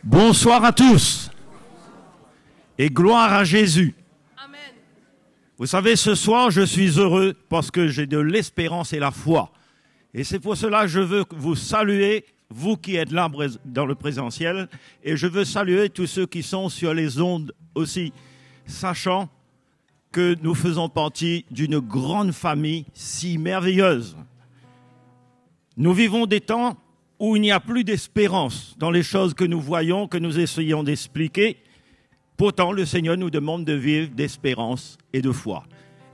Bonsoir à tous et gloire à Jésus. Amen. Vous savez, ce soir, je suis heureux parce que j'ai de l'espérance et la foi. Et c'est pour cela que je veux vous saluer, vous qui êtes là dans le présentiel, et je veux saluer tous ceux qui sont sur les ondes aussi, sachant que nous faisons partie d'une grande famille si merveilleuse. Nous vivons des temps où il n'y a plus d'espérance dans les choses que nous voyons, que nous essayons d'expliquer. Pourtant, le Seigneur nous demande de vivre d'espérance et de foi.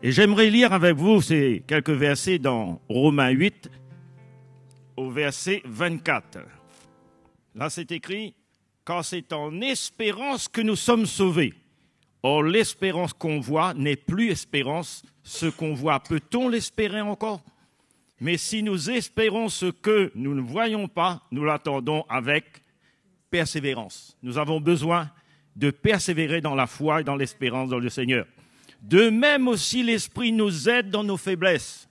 Et j'aimerais lire avec vous ces quelques versets dans Romains 8, au verset 24. Là, c'est écrit « Car c'est en espérance que nous sommes sauvés. Or, l'espérance qu'on voit n'est plus espérance. Ce qu'on voit, peut-on l'espérer encore ? Mais si nous espérons ce que nous ne voyons pas, nous l'attendons avec persévérance. » Nous avons besoin de persévérer dans la foi et dans l'espérance dans le Seigneur. De même aussi, l'Esprit nous aide dans nos faiblesses.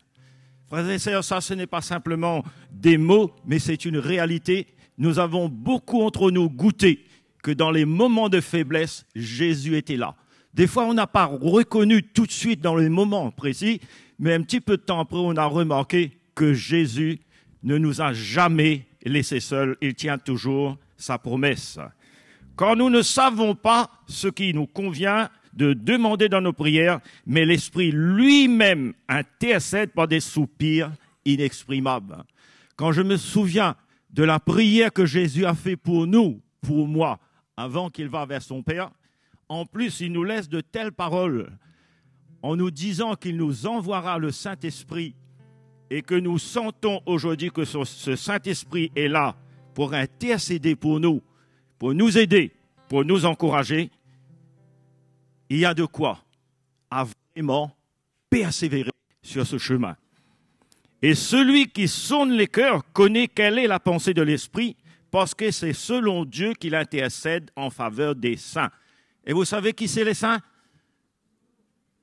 Frères et sœurs, ça, ce n'est pas simplement des mots, mais c'est une réalité. Nous avons beaucoup entre nous goûté que dans les moments de faiblesse, Jésus était là. Des fois, on n'a pas reconnu tout de suite dans les moments précis, mais un petit peu de temps après, on a remarqué que Jésus ne nous a jamais laissés seuls. Il tient toujours sa promesse. Quand nous ne savons pas ce qui nous convient de demander dans nos prières, mais l'Esprit lui-même intercède par des soupirs inexprimables. Quand je me souviens de la prière que Jésus a fait pour nous, pour moi, avant qu'il va vers son Père, en plus, il nous laisse de telles paroles en nous disant qu'il nous envoiera le Saint-Esprit et que nous sentons aujourd'hui que ce Saint-Esprit est là pour intercéder pour nous aider, pour nous encourager. Il y a de quoi à vraiment persévérer sur ce chemin. Et celui qui sonde les cœurs connaît quelle est la pensée de l'Esprit, parce que c'est selon Dieu qu'il intercède en faveur des saints. Et vous savez qui c'est les saints?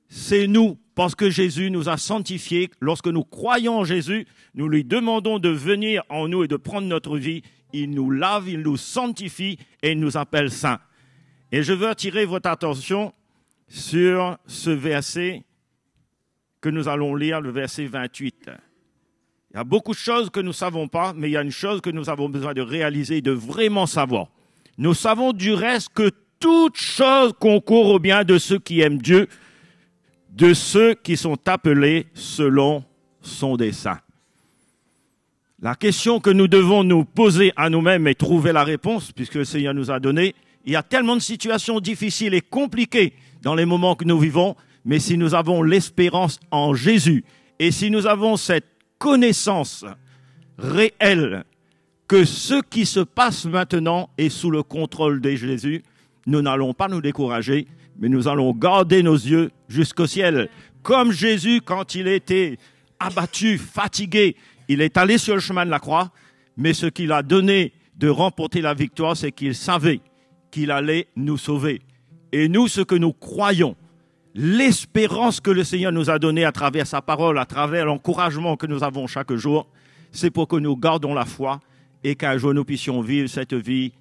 C'est nous, parce que Jésus nous a sanctifiés. Lorsque nous croyons en Jésus, nous lui demandons de venir en nous et de prendre notre vie. Il nous lave, il nous sanctifie et il nous appelle saints. Et je veux attirer votre attention sur ce verset que nous allons lire, le verset 28. Il y a beaucoup de choses que nous ne savons pas, mais il y a une chose que nous avons besoin de réaliser et de vraiment savoir. Nous savons du reste que toute chose concourt au bien de ceux qui aiment Dieu, de ceux qui sont appelés selon son dessein. La question que nous devons nous poser à nous-mêmes et trouver la réponse, puisque le Seigneur nous a donné, il y a tellement de situations difficiles et compliquées dans les moments que nous vivons, mais si nous avons l'espérance en Jésus et si nous avons cette connaissance réelle que ce qui se passe maintenant est sous le contrôle de Jésus, nous n'allons pas nous décourager, mais nous allons garder nos yeux jusqu'au ciel. Comme Jésus, quand il était abattu, fatigué, il est allé sur le chemin de la croix, mais ce qu'il a donné de remporter la victoire, c'est qu'il savait qu'il allait nous sauver. Et nous, ce que nous croyons, l'espérance que le Seigneur nous a donnée à travers sa parole, à travers l'encouragement que nous avons chaque jour, c'est pour que nous gardons la foi et qu'un jour nous puissions vivre cette vie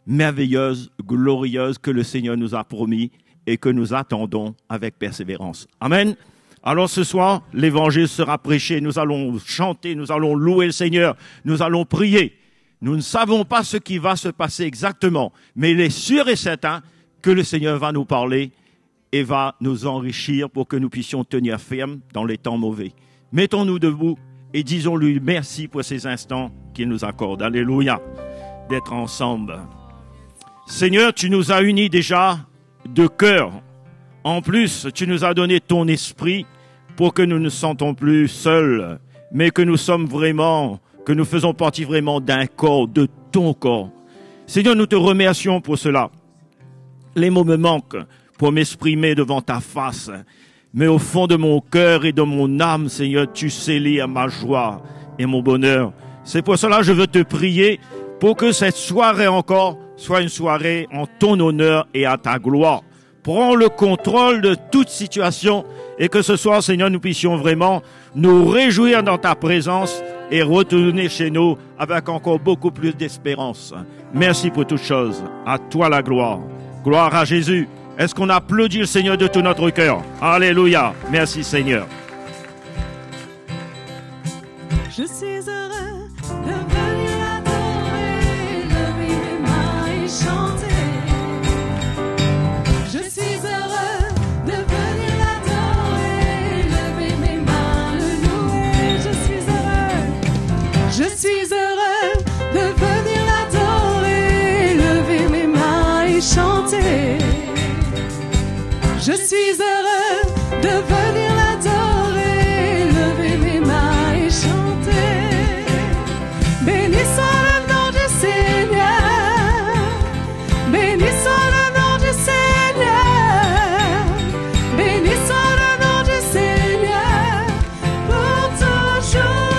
merveilleuse, glorieuse que le Seigneur nous a promis et que nous attendons avec persévérance. Amen. Alors ce soir, l'évangile sera prêché, nous allons chanter, nous allons louer le Seigneur, nous allons prier. Nous ne savons pas ce qui va se passer exactement, mais il est sûr et certain que le Seigneur va nous parler et va nous enrichir pour que nous puissions tenir ferme dans les temps mauvais. Mettons-nous debout et disons-lui merci pour ces instants qu'il nous accorde. Alléluia, d'être ensemble. Seigneur, tu nous as unis déjà de cœur. En plus, tu nous as donné ton esprit pour que nous ne sentons plus seuls, mais que nous sommes vraiment, que nous faisons partie vraiment d'un corps, de ton corps. Seigneur, nous te remercions pour cela. Les mots me manquent pour m'exprimer devant ta face, mais au fond de mon cœur et de mon âme, Seigneur, tu sais lire ma joie et mon bonheur. C'est pour cela que je veux te prier pour que cette soirée encore soit une soirée en ton honneur et à ta gloire. Prends le contrôle de toute situation et que ce soir, Seigneur, nous puissions vraiment nous réjouir dans ta présence et retourner chez nous avec encore beaucoup plus d'espérance. Merci pour toutes choses. À toi la gloire. Gloire à Jésus. Est-ce qu'on applaudit le Seigneur de tout notre cœur? Alléluia. Merci Seigneur. Je suis heureux de venir l'adorer, lever mes mains et chanter. Je suis heureux de venir l'adorer, lever mes mains, le louer. Je suis heureux de venir l'adorer, lever mes mains et chanter. Je suis heureux de venir l'adorer, lever mes mains et chanter. Béni soit le nom du Seigneur, béni soit le nom du Seigneur, béni soit le nom du Seigneur pour toujours.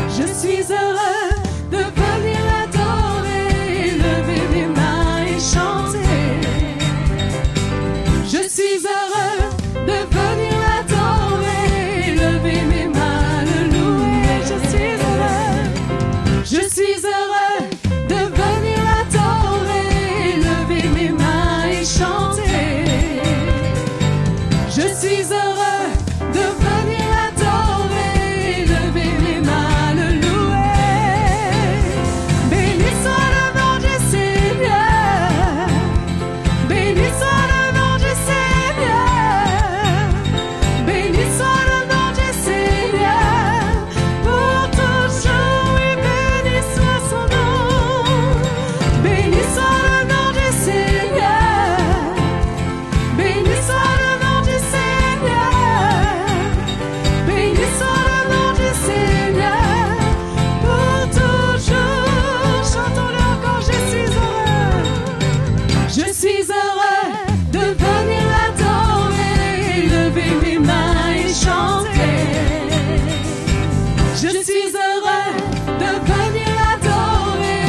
Je suis heureux de venir l'adorer, lever mes mains et chanter. Je suis heureux de venir l'adorer, lever mes mains, le louer. Je suis heureux de venir l'adorer, lever mes mains et chanter. Je suis heureux de venir l'adorer, lever mes mains, le louer. Béni soit le nom du Seigneur, béni soit le nom du Seigneur, béni soit le nom du Seigneur pour toujours, et béni soit son nom. Béni soit le nom du Seigneur, béni soit le nom du Seigneur, béni soit le nom du Seigneur pour toujours. Chantons-le encore, je suis heureux. Je suis heureux de venir l'adorer, lever mes mains et chanter. Je suis heureux de venir l'adorer,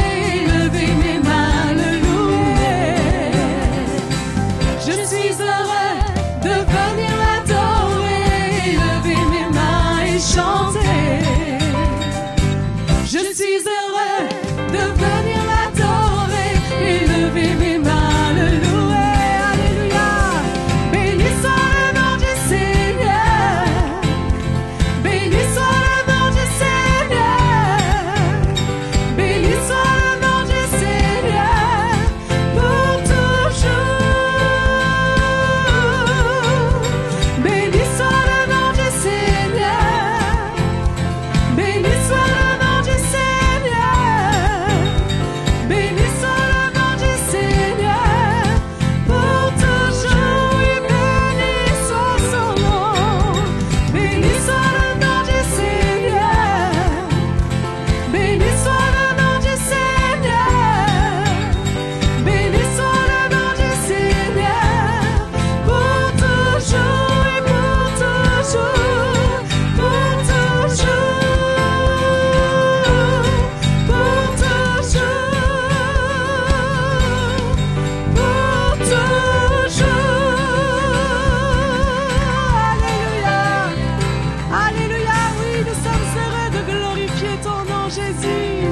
lever mes mains, le louer. Je suis heureux de venir l'adorer, lever mes mains et chanter. Je suis heureux de venir l'adorer et lever mes mains, le louer. Alléluia. Béni soit le nom du Seigneur, béni soit le nom du Seigneur, béni soit le nom du Seigneur pour toujours. Béni soit le nom du Seigneur, béni soit le nom du Seigneur, béni soit le nom du Seigneur pour toujours, et béni soit son nom. Béni soit le nom du Seigneur, béni soit le nom du Seigneur, béni soit le nom du Seigneur pour toujours, et pour toujours, pour toujours, pour toujours. Alléluia. Alléluia, oui, nous sommes heureux de glorifier ton nom, Jésus.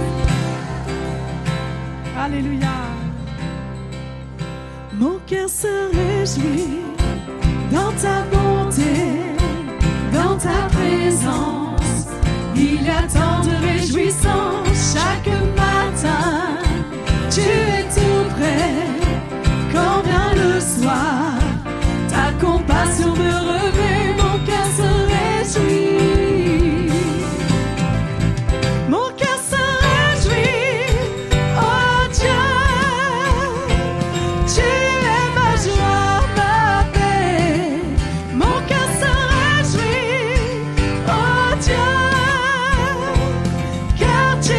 Alléluia. Mon cœur se réjouit dans ta bonté, dans ta présence. Il y a tant de réjouissance chaque matin. Tu es tout près quand vient le soir. Ta compassion me revêt, mon cœur se réjouit. Mon cœur se réjouit, oh Dieu. Tu es ma joie, ma paix. Mon cœur se réjouit, oh Dieu. Car tu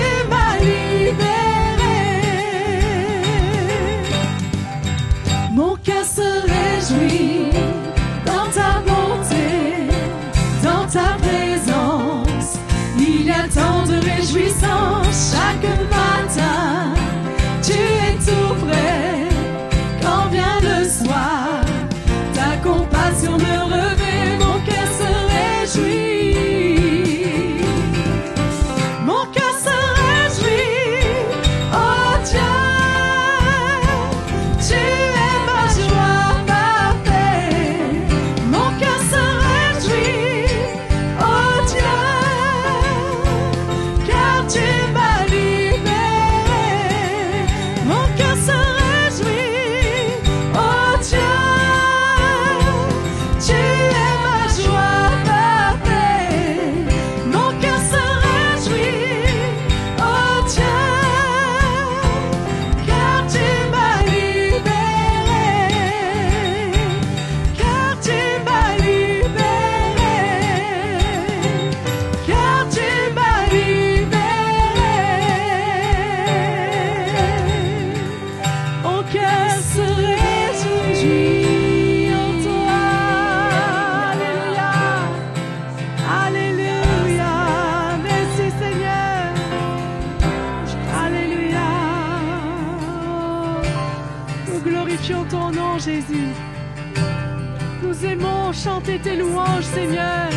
glorifions ton nom, Jésus. Nous aimons chanter tes louanges, Seigneur.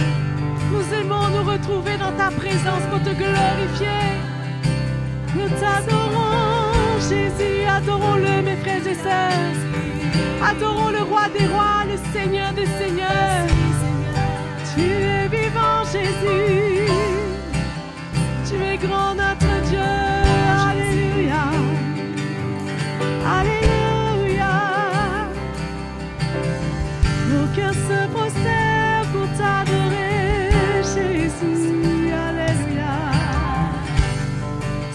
Nous aimons nous retrouver dans ta présence pour te glorifier. Nous t'adorons, Jésus. Adorons-le, mes frères et sœurs. Adorons le roi des rois, le Seigneur des seigneurs. Tu es vivant, Jésus. Tu es grand, notre Dieu. Alléluia. Alléluia. Nos cœurs se prosternent pour t'adorer, Jésus. Alléluia.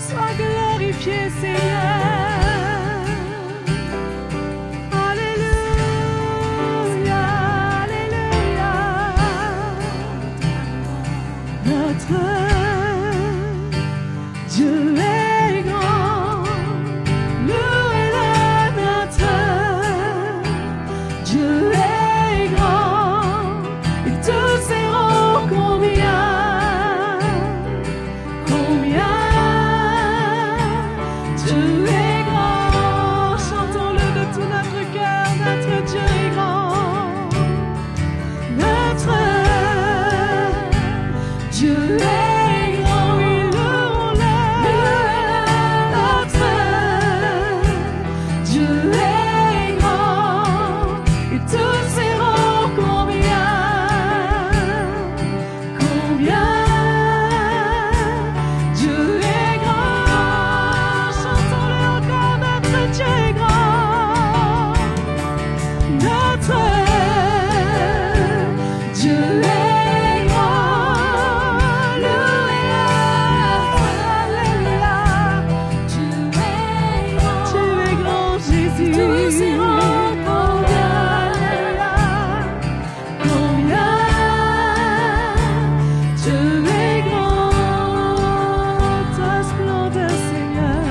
Sois glorifié, Seigneur. Alléluia. Alléluia. Notre Dieu est grand. Louez-le, notre Dieu est grand. Et tous verront combien Dieu est grand. Chantons-le de tout notre cœur. Notre Dieu est grand. Notre Dieu est grand. Oui, louons-le. Notre Dieu est grand. Et tous verront combien Dieu est grand. Chantons-le encore. Notre Dieu est grand. Notre Dieu est grand. Louez-le. Alléluia. Tu es grand, Jésus. Tous verront combien Dieu est grand. Ta splendeur, Seigneur.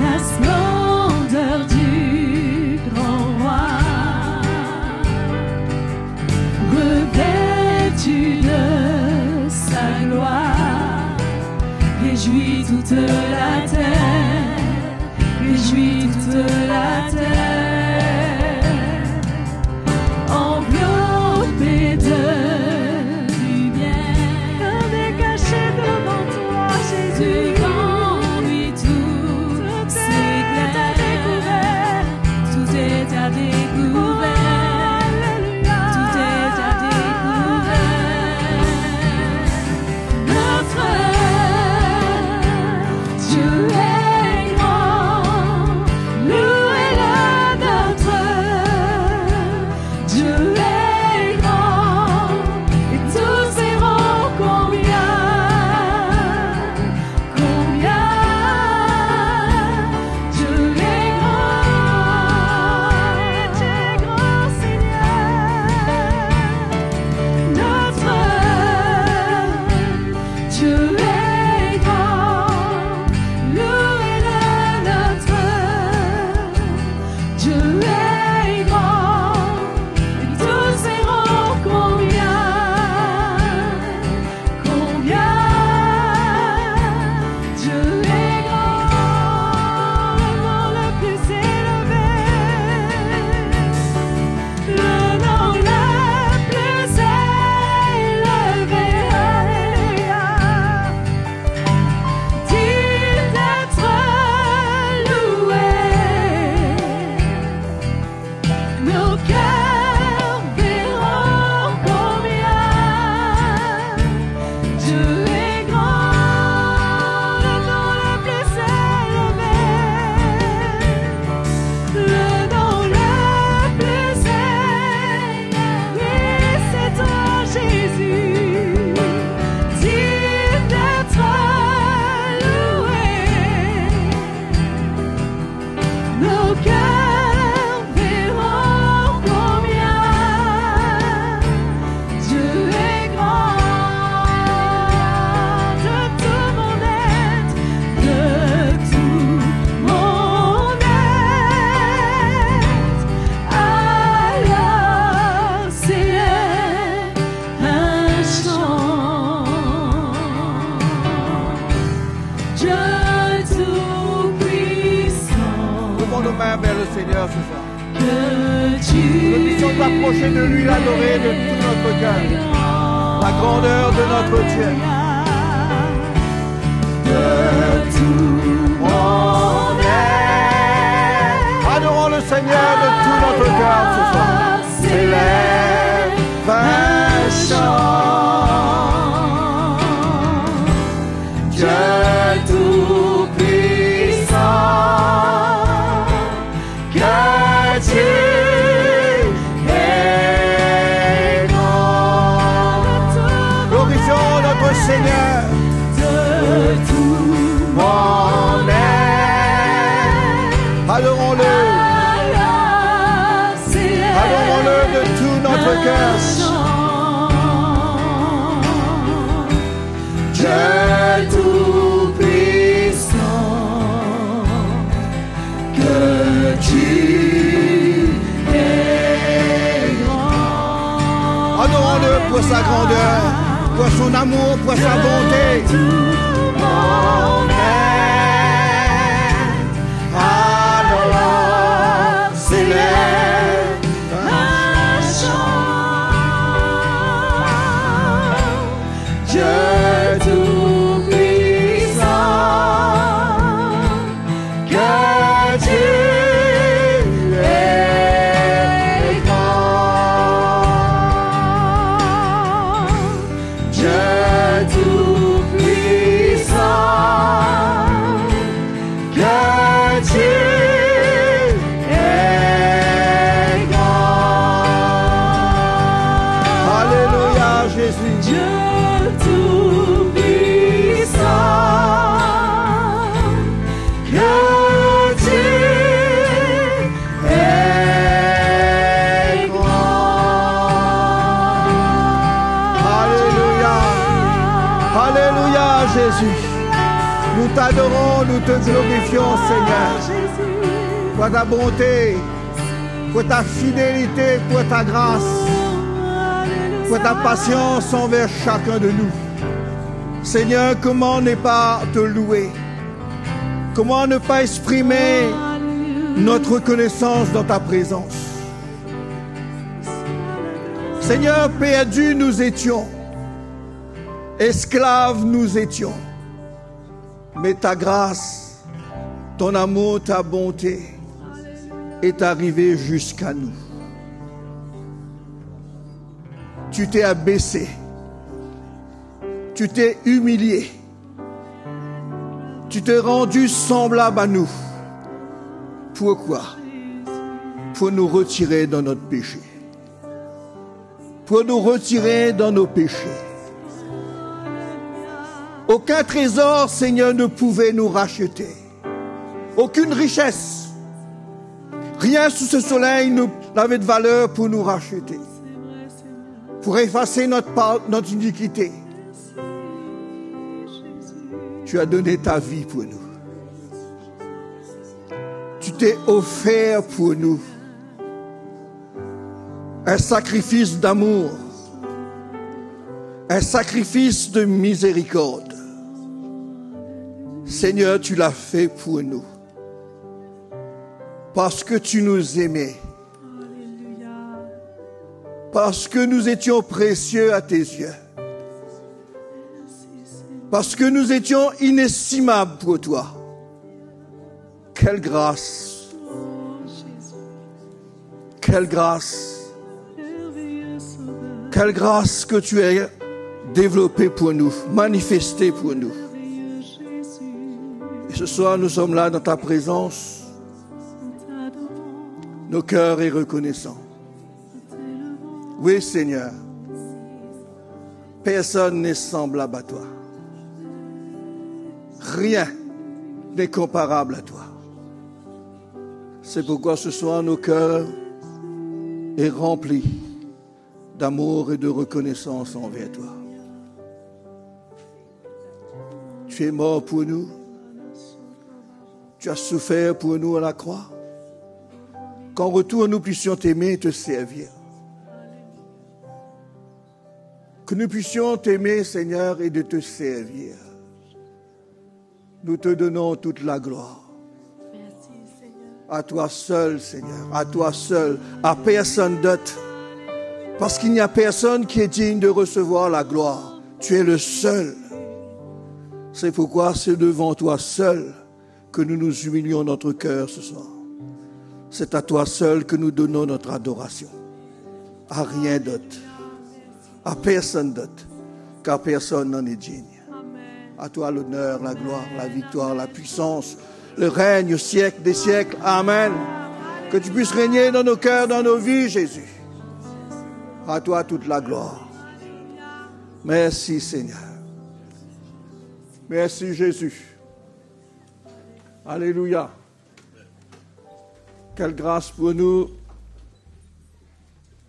La splendeur du grand roi, revêtu de sa gloire, réjouit toute la terre, réjouit toute la terre, enveloppé de lumière. Rien n'est caché devant toi, Jésus. Devant lui tout est à découvert. Tout est à découvert. Alléluia. Tout est à découvert. Notre Dieu est grand. Louez-le, notre Dieu est grand. Et tous verront combien Dieu est grand. Et tu es grand, Seigneur. Notre Dieu est grand. Louez-le, notre Dieu est grand. Et tous verront combien Dieu est grand. Le nom le plus élevé, le nom le plus élevé. Alléluia. nos mains vers le Seigneur ce soir. que tu Nous puissions nous approcher de lui, l'adorer de tout notre cœur. La grandeur de notre Dieu. de tout mon être. Adorons le Seigneur de tout notre cœur ce soir. S'élève un chant. Dieu tout-puissant, que tu es grand. Glorifions notre Seigneur. De tout mon être. Adorons-le. Adorons-le de tout notre cœur. Dieu tout-puissant, que tu es grand. Adorons-le pour sa grandeur, pour son amour, pour sa bonté. Tout mon être, alors s'élève un chant. Dieu tout-puissant, que tu es grand. Dieu tout-puissant, que tu es grand. Alléluia, Jésus. Dieu tout-puissant, que tu es grand. Alléluia. Alléluia, Jésus. Nous t'adorons, nous te glorifions, Seigneur, pour ta bonté, pour ta fidélité, pour ta grâce, pour ta patience envers chacun de nous. Seigneur, comment ne pas te louer? Comment ne pas exprimer notre reconnaissance dans ta présence? Seigneur, perdus nous étions, esclaves nous étions, mais ta grâce, ton amour, ta bonté est arrivée jusqu'à nous. Tu t'es abaissé, tu t'es humilié, tu t'es rendu semblable à nous. Pourquoi? Pour nous retirer dans notre péché, pour nous retirer dans nos péchés. Aucun trésor, Seigneur, ne pouvait nous racheter. Aucune richesse, rien sous ce soleil n'avait de valeur pour nous racheter, pour effacer notre iniquité. Tu as donné ta vie pour nous. Tu t'es offert pour nous un sacrifice d'amour, un sacrifice de miséricorde. Seigneur, tu l'as fait pour nous, parce que tu nous aimais, parce que nous étions précieux à tes yeux, parce que nous étions inestimables pour toi. Quelle grâce! Quelle grâce! Quelle grâce que tu as développée pour nous, manifestée pour nous. Et ce soir, nous sommes là dans ta présence. Nos cœurs sont reconnaissants. Oui, Seigneur. Personne n'est semblable à toi. Rien n'est comparable à toi. C'est pourquoi ce soir, nos cœurs sont remplis d'amour et de reconnaissance envers toi. Tu es mort pour nous. Tu as souffert pour nous à la croix. Qu'en retour, nous puissions t'aimer et te servir. Que nous puissions t'aimer, Seigneur, et de te servir. Nous te donnons toute la gloire. Merci, Seigneur. À toi seul, Seigneur, à toi seul, à personne d'autre. Parce qu'il n'y a personne qui est digne de recevoir la gloire. Tu es le seul. C'est pourquoi c'est devant toi seul que nous nous humilions notre cœur ce soir. C'est à toi seul que nous donnons notre adoration. À rien d'autre. À personne d'autre. Car personne n'en est digne. À toi l'honneur, la gloire, la victoire, la puissance, le règne au siècle des siècles. Amen. Que tu puisses régner dans nos cœurs, dans nos vies, Jésus. À toi toute la gloire. Merci, Seigneur. Merci, Jésus. Alléluia. Quelle grâce pour nous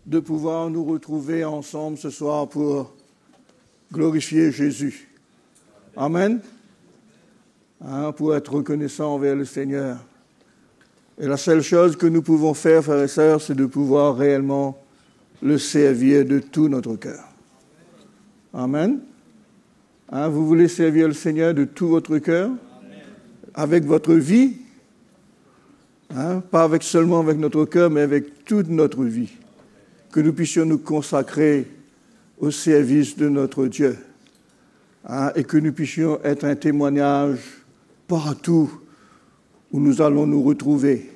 de pouvoir nous retrouver ensemble ce soir pour glorifier Jésus. Amen. Pour être reconnaissant envers le Seigneur. Et la seule chose que nous pouvons faire, frères et sœurs, c'est de pouvoir réellement le servir de tout notre cœur. Amen. Vous voulez servir le Seigneur de tout votre cœur, avec votre vie, pas seulement avec notre cœur, mais avec toute notre vie. Que nous puissions nous consacrer au service de notre Dieu. Et que nous puissions être un témoignage partout où nous allons nous retrouver,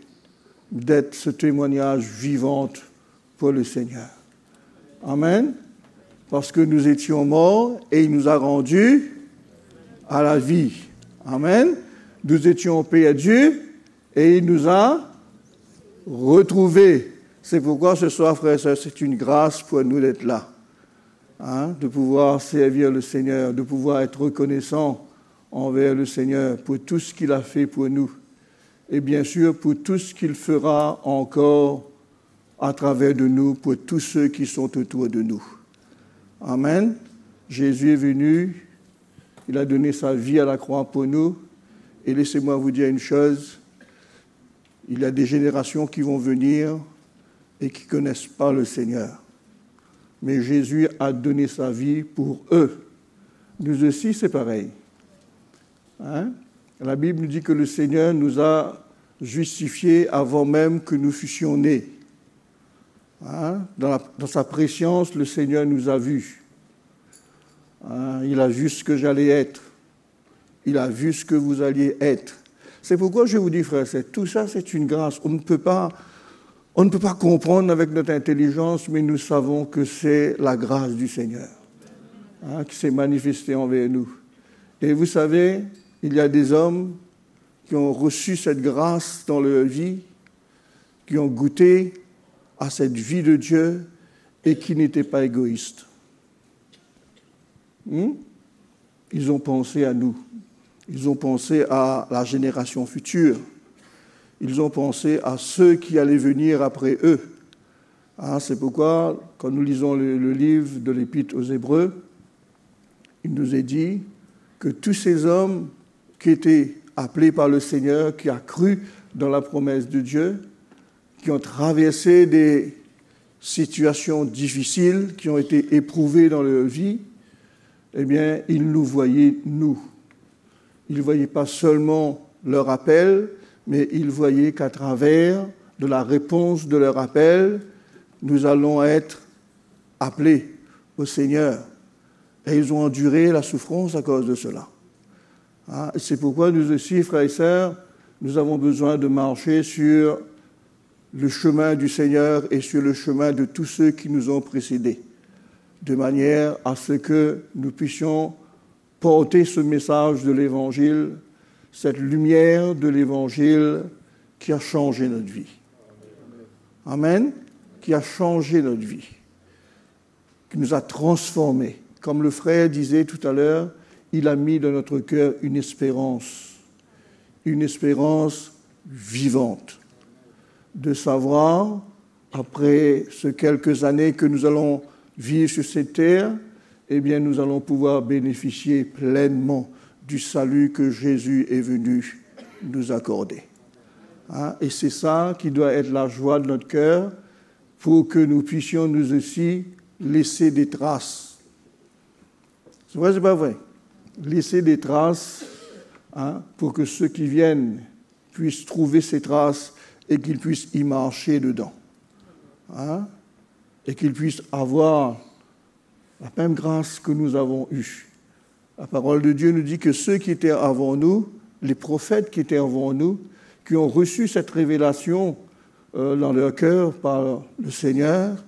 d'être ce témoignage vivant pour le Seigneur. Amen. Parce que nous étions morts et il nous a rendus à la vie. Amen. Nous étions perdus et il nous a retrouvés. C'est pourquoi ce soir, frères et sœurs, c'est une grâce pour nous d'être là. De pouvoir servir le Seigneur, de pouvoir être reconnaissant envers le Seigneur pour tout ce qu'il a fait pour nous. Et bien sûr, pour tout ce qu'il fera encore à travers de nous, pour tous ceux qui sont autour de nous. Amen. Jésus est venu, il a donné sa vie à la croix pour nous. Et laissez-moi vous dire une chose, il y a des générations qui vont venir et qui ne connaissent pas le Seigneur. Mais Jésus a donné sa vie pour eux. Nous aussi, c'est pareil. La Bible nous dit que le Seigneur nous a justifiés avant même que nous fussions nés. Dans sa préscience, le Seigneur nous a vus. Il a vu ce que j'allais être. Il a vu ce que vous alliez être. C'est pourquoi je vous dis, frères, tout ça, c'est une grâce. On ne peut pas comprendre avec notre intelligence, mais nous savons que c'est la grâce du Seigneur qui s'est manifestée envers nous. Et vous savez, il y a des hommes qui ont reçu cette grâce dans leur vie, qui ont goûté à cette vie de Dieu et qui n'étaient pas égoïstes. Ils ont pensé à nous. Ils ont pensé à la génération future. Ils ont pensé à ceux qui allaient venir après eux. C'est pourquoi, quand nous lisons le livre de l'Épître aux Hébreux, il nous est dit que tous ces hommes qui étaient appelés par le Seigneur, qui a cru dans la promesse de Dieu, qui ont traversé des situations difficiles, qui ont été éprouvées dans leur vie, eh bien, ils nous voyaient, nous. Ils ne voyaient pas seulement leur appel, mais ils voyaient qu'à travers de la réponse de leur appel, nous allons être appelés au Seigneur. Et ils ont enduré la souffrance à cause de cela. C'est pourquoi nous aussi, frères et sœurs, nous avons besoin de marcher sur le chemin du Seigneur et sur le chemin de tous ceux qui nous ont précédés, de manière à ce que nous puissions porter ce message de l'Évangile, cette lumière de l'Évangile qui a changé notre vie. Amen. Qui a changé notre vie, qui nous a transformés. Comme le frère disait tout à l'heure, il a mis dans notre cœur une espérance vivante, de savoir, après ces quelques années que nous allons vivre sur cette terre, eh bien, nous allons pouvoir bénéficier pleinement du salut que Jésus est venu nous accorder. Et c'est ça qui doit être la joie de notre cœur pour que nous puissions nous aussi laisser des traces. C'est vrai, c'est pas vrai? Laisser des traces pour que ceux qui viennent puissent trouver ces traces et qu'ils puissent y marcher dedans. Hein? Et qu'ils puissent avoir la même grâce que nous avons eue. La parole de Dieu nous dit que ceux qui étaient avant nous, les prophètes qui étaient avant nous, qui ont reçu cette révélation dans leur cœur par le Seigneur,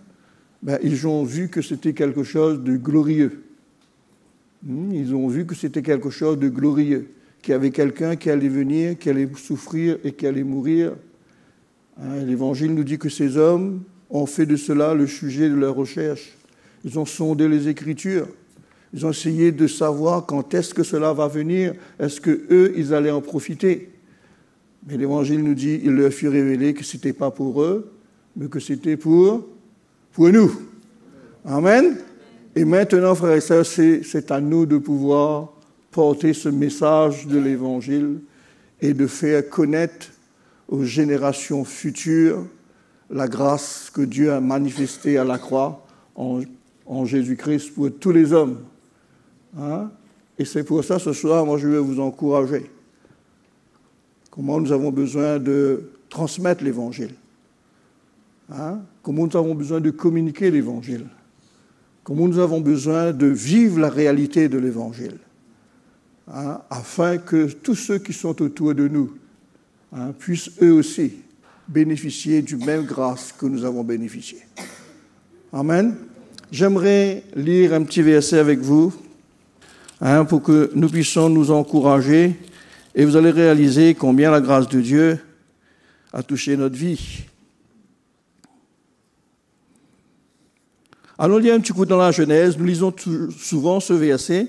ils ont vu que c'était quelque chose de glorieux. Ils ont vu que c'était quelque chose de glorieux, qu'il y avait quelqu'un qui allait venir, qui allait souffrir et qui allait mourir. L'Évangile nous dit que ces hommes ont fait de cela le sujet de leur recherche. Ils ont sondé les Écritures. Ils ont essayé de savoir quand est-ce que cela va venir. Est-ce qu'eux, ils allaient en profiter? Mais l'Évangile nous dit, il leur fut révélé que ce n'était pas pour eux, mais que c'était pour nous. Amen. Et maintenant, frères et sœurs, c'est à nous de pouvoir porter ce message de l'Évangile et de faire connaître aux générations futures la grâce que Dieu a manifestée à la croix en Jésus-Christ pour tous les hommes. Hein? Et c'est pour ça, ce soir, moi, je vais vous encourager. Comment nous avons besoin de transmettre l'Évangile. Hein? Comment nous avons besoin de communiquer l'Évangile. Comment nous avons besoin de vivre la réalité de l'Évangile. Hein? Afin que tous ceux qui sont autour de nous puissent eux aussi bénéficier du même grâce que nous avons bénéficié. Amen. J'aimerais lire un petit verset avec vous pour que nous puissions nous encourager et vous allez réaliser combien la grâce de Dieu a touché notre vie. Allons lire un petit coup dans la Genèse. Nous lisons souvent ce verset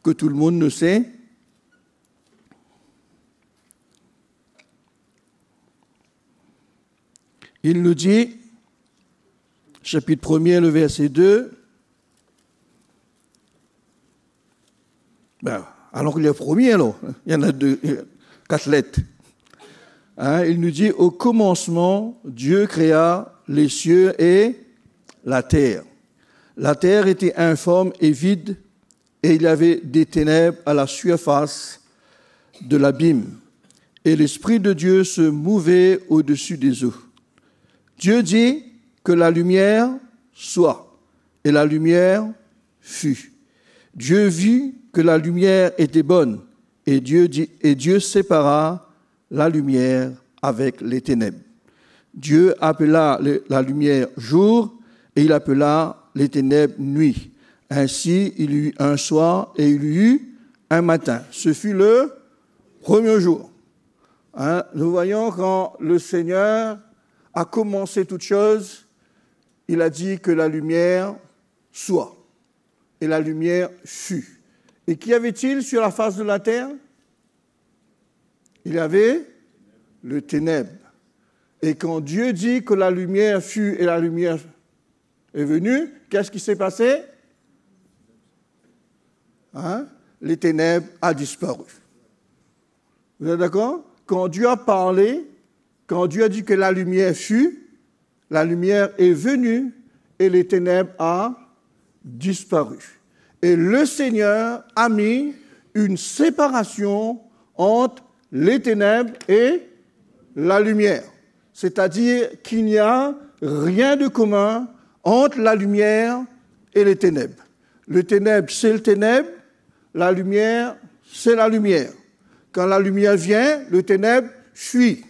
que tout le monde ne sait. Il nous dit, chapitre 1er, le verset 2, alors qu'il est premier, alors, il y en a 4 lettres. Il nous dit, au commencement, Dieu créa les cieux et la terre. La terre était informe et vide, et il y avait des ténèbres à la surface de l'abîme. Et l'Esprit de Dieu se mouvait au-dessus des eaux. Dieu dit que la lumière soit, et la lumière fut. Dieu vit que la lumière était bonne, et Dieu sépara la lumière avec les ténèbres. Dieu appela la lumière jour, et il appela les ténèbres nuit. Ainsi, il y eut un soir et il y eut un matin. Ce fut le premier jour. Nous voyons quand le Seigneur a commencé toute chose, il a dit que la lumière soit, et la lumière fut. Et qu'y avait-il sur la face de la terre? Il y avait le ténèbre. Et quand Dieu dit que la lumière fut et la lumière est venue, qu'est-ce qui s'est passé? Les ténèbres ont disparu. Vous êtes d'accord? Quand Dieu a parlé, quand Dieu a dit que la lumière fut, la lumière est venue et les ténèbres ont disparu. Et le Seigneur a mis une séparation entre les ténèbres et la lumière. C'est-à-dire qu'il n'y a rien de commun entre la lumière et les ténèbres. Le ténèbre, c'est le ténèbre. La lumière, c'est la lumière. Quand la lumière vient, le ténèbre fuit.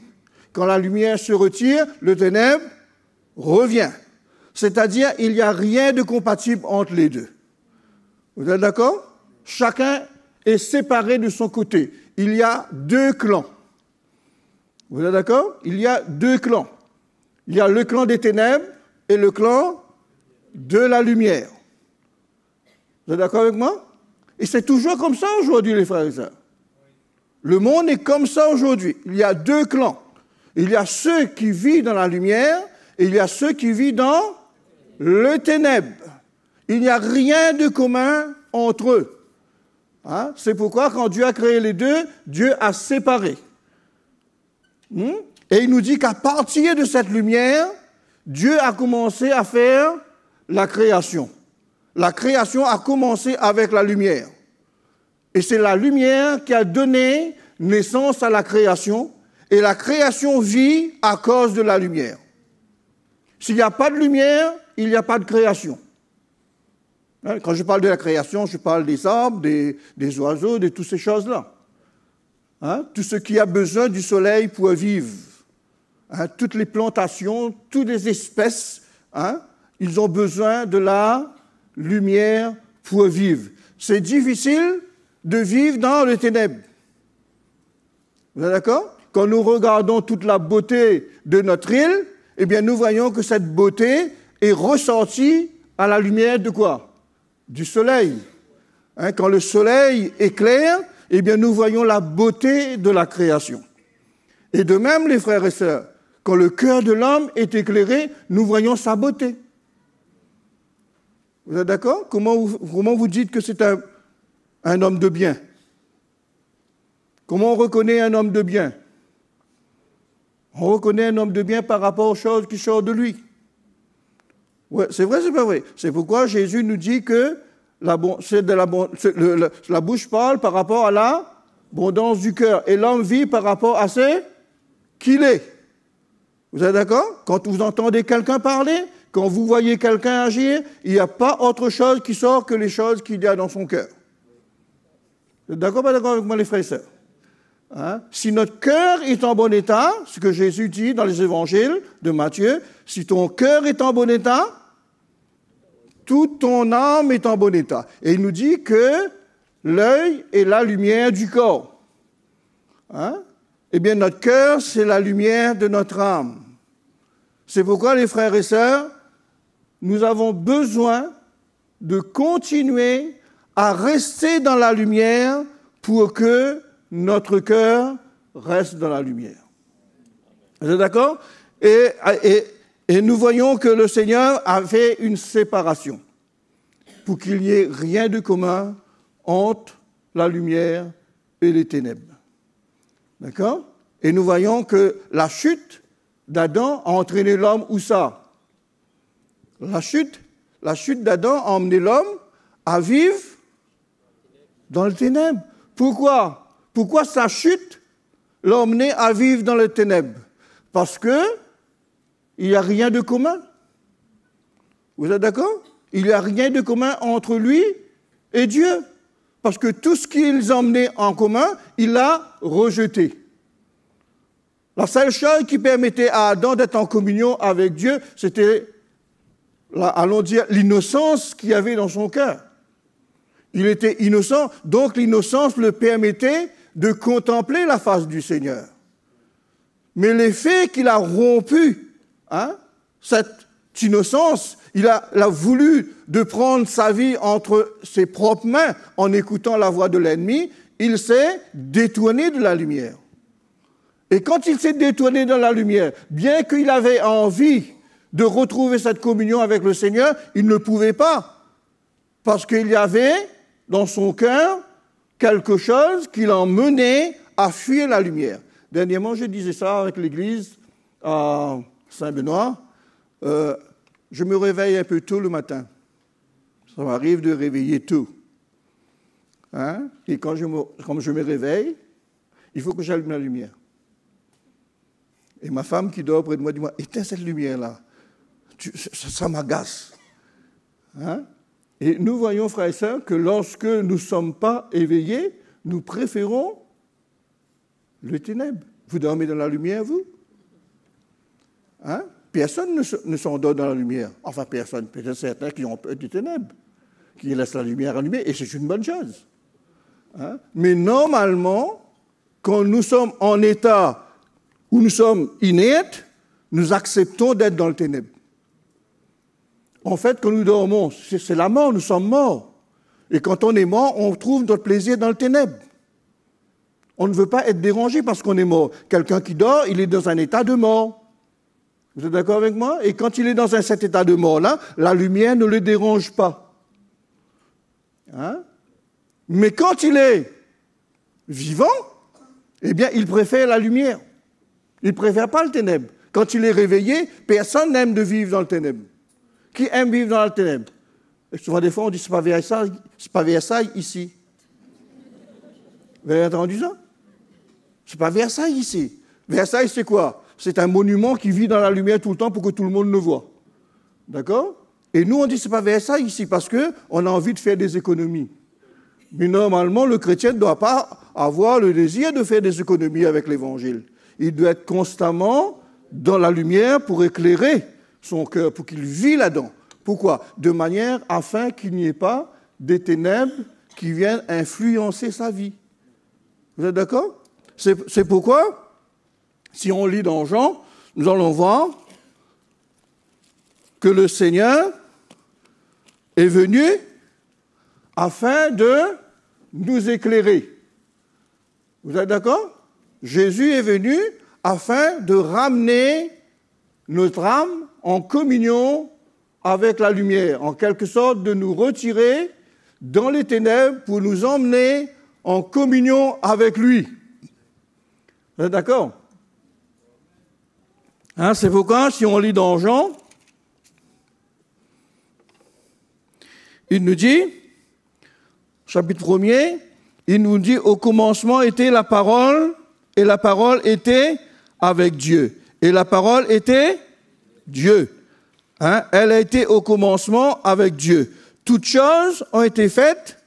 Quand la lumière se retire, le ténèbre revient. C'est-à-dire, il n'y a rien de compatible entre les deux. Vous êtes d'accord? Chacun est séparé de son côté. Il y a 2 clans. Vous êtes d'accord? Il y a 2 clans. Il y a le clan des ténèbres et le clan de la lumière. Vous êtes d'accord avec moi? Et c'est toujours comme ça aujourd'hui, les frères et sœurs. Le monde est comme ça aujourd'hui. Il y a 2 clans. Il y a ceux qui vivent dans la lumière et il y a ceux qui vivent dans le ténèbre. Il n'y a rien de commun entre eux. C'est pourquoi quand Dieu a créé les deux, Dieu a séparé. Et il nous dit qu'à partir de cette lumière, Dieu a commencé à faire la création. La création a commencé avec la lumière. Et c'est la lumière qui a donné naissance à la création, et la création vit à cause de la lumière. S'il n'y a pas de lumière, il n'y a pas de création. Quand je parle de la création, je parle des arbres, des oiseaux, de toutes ces choses-là. Tout ce qui a besoin du soleil pour vivre. Toutes les plantations, toutes les espèces, ils ont besoin de la lumière pour vivre. C'est difficile de vivre dans les ténèbres. Vous êtes d'accord? Quand nous regardons toute la beauté de notre île, eh bien, nous voyons que cette beauté est ressortie à la lumière de quoi? Du soleil. Quand le soleil éclaire, eh bien, nous voyons la beauté de la création. Et de même, les frères et sœurs, quand le cœur de l'homme est éclairé, nous voyons sa beauté. Vous êtes d'accord? Comment vous dites que c'est un homme de bien? Comment on reconnaît un homme de bien? On reconnaît un homme de bien par rapport aux choses qui sortent de lui. Ouais, c'est vrai, c'est pas vrai. C'est pourquoi Jésus nous dit que la bouche parle par rapport à l'abondance du cœur. Et l'homme vit par rapport à ce qu'il est. Vous êtes d'accord? Quand vous entendez quelqu'un parler, quand vous voyez quelqu'un agir, il n'y a pas autre chose qui sort que les choses qu'il y a dans son cœur. Vous êtes d'accord ou pas d'accord avec moi, les frères et sœurs? Si notre cœur est en bon état, ce que Jésus dit dans les évangiles de Matthieu, si ton cœur est en bon état, toute ton âme est en bon état. Et il nous dit que l'œil est la lumière du corps. Eh bien, notre cœur, c'est la lumière de notre âme. C'est pourquoi, les frères et sœurs, nous avons besoin de continuer à rester dans la lumière pour que notre cœur reste dans la lumière. Vous êtes d'accord? Et nous voyons que le Seigneur a fait une séparation pour qu'il n'y ait rien de commun entre la lumière et les ténèbres. D'accord? Et nous voyons que la chute d'Adam a entraîné l'homme où ça? La chute d'Adam a emmené l'homme à vivre dans le ténèbre. Pourquoi? Pourquoi sa chute l'a emmené à vivre dans les ténèbres? Parce que il n'y a rien de commun. Vous êtes d'accord? Il n'y a rien de commun entre lui et Dieu. Parce que tout ce qu'ils emmenaient en commun, il l'a rejeté. La seule chose qui permettait à Adam d'être en communion avec Dieu, c'était, allons dire, l'innocence qu'il y avait dans son cœur. Il était innocent, donc l'innocence le permettait de contempler la face du Seigneur. Mais l'effet qu'il a rompu, cette innocence, il a voulu de prendre sa vie entre ses propres mains en écoutant la voix de l'ennemi, il s'est détourné de la lumière. Et quand il s'est détourné de la lumière, bien qu'il avait envie de retrouver cette communion avec le Seigneur, il ne pouvait pas, parce qu'il y avait dans son cœur quelque chose qui l'emmenait à fuir la lumière. Dernièrement, je disais ça avec l'église à Saint-Benoît. Je me réveille un peu tôt le matin. Ça m'arrive de réveiller tôt. Et quand je me réveille, il faut que j'allume la lumière. Et ma femme qui dort près de moi dit, éteins cette lumière-là. Ça m'agace. Et nous voyons, frères et sœurs, que lorsque nous ne sommes pas éveillés, nous préférons le ténèbre. Vous dormez dans la lumière, vous? Personne ne s'endort dans la lumière. Enfin, personne. Peut-être certains qui ont peur des ténèbres, qui laissent la lumière allumée, et c'est une bonne chose. Mais normalement, quand nous sommes en état où nous sommes inertes, nous acceptons d'être dans le ténèbre. En fait, quand nous dormons, c'est la mort, nous sommes morts. Et quand on est mort, on trouve notre plaisir dans le ténèbre. On ne veut pas être dérangé parce qu'on est mort. Quelqu'un qui dort, il est dans un état de mort. Vous êtes d'accord avec moi? Et quand il est dans cet état de mort-là, la lumière ne le dérange pas. Mais quand il est vivant, eh bien, il préfère la lumière. Il ne préfère pas le ténèbre. Quand il est réveillé, personne n'aime de vivre dans le ténèbre. Qui aime vivre dans le ténèbre? Et souvent, des fois, on dit, c'est pas Versailles ici. Vous avez entendu ça? Ce n'est pas Versailles ici. Versailles, c'est quoi? C'est un monument qui vit dans la lumière tout le temps pour que tout le monde le voit. D'accord? Et nous, on dit que ce n'est pas Versailles ici parce qu'on a envie de faire des économies. Mais normalement, le chrétien ne doit pas avoir le désir de faire des économies avec l'Évangile. Il doit être constamment dans la lumière pour éclairer son cœur, pour qu'il vit là-dedans. Pourquoi? De manière afin qu'il n'y ait pas des ténèbres qui viennent influencer sa vie. Vous êtes d'accord? C'est pourquoi, si on lit dans Jean, nous allons voir que le Seigneur est venu afin de nous éclairer. Vous êtes d'accord? Jésus est venu afin de ramener notre âme en communion avec la lumière, en quelque sorte de nous retirer dans les ténèbres pour nous emmener en communion avec lui. Vous êtes d'accord? C'est pourquoi, si on lit dans Jean, il nous dit, chapitre 1er, il nous dit, au commencement était la parole, et la parole était avec Dieu. Et la parole était Dieu. Elle a été au commencement avec Dieu. Toutes choses ont été faites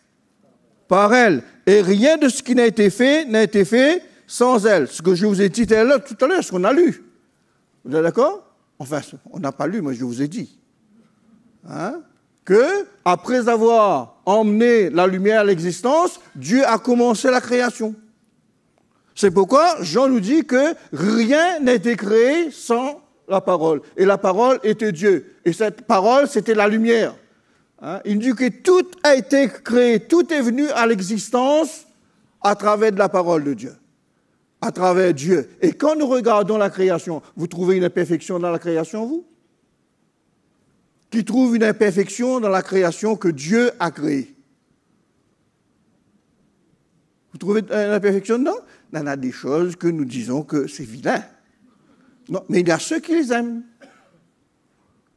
par elle. Et rien de ce qui n'a été fait sans elle. Ce que je vous ai dit tout à l'heure, ce qu'on a lu. Vous êtes d'accord? Enfin, on n'a pas lu, moi je vous ai dit. Que, après avoir emmené la lumière à l'existence, Dieu a commencé la création. C'est pourquoi Jean nous dit que rien n'a été créé sans la parole. Et la parole était Dieu. Et cette parole, c'était la lumière. Il dit que tout a été créé, tout est venu à l'existence à travers de la parole de Dieu. À travers Dieu. Et quand nous regardons la création, vous trouvez une imperfection dans la création, vous? Qui trouve une imperfection dans la création que Dieu a créée? Vous trouvez une imperfection dedans? Il y en a des choses que nous disons que c'est vilain. Non, mais il y a ceux qui les aiment.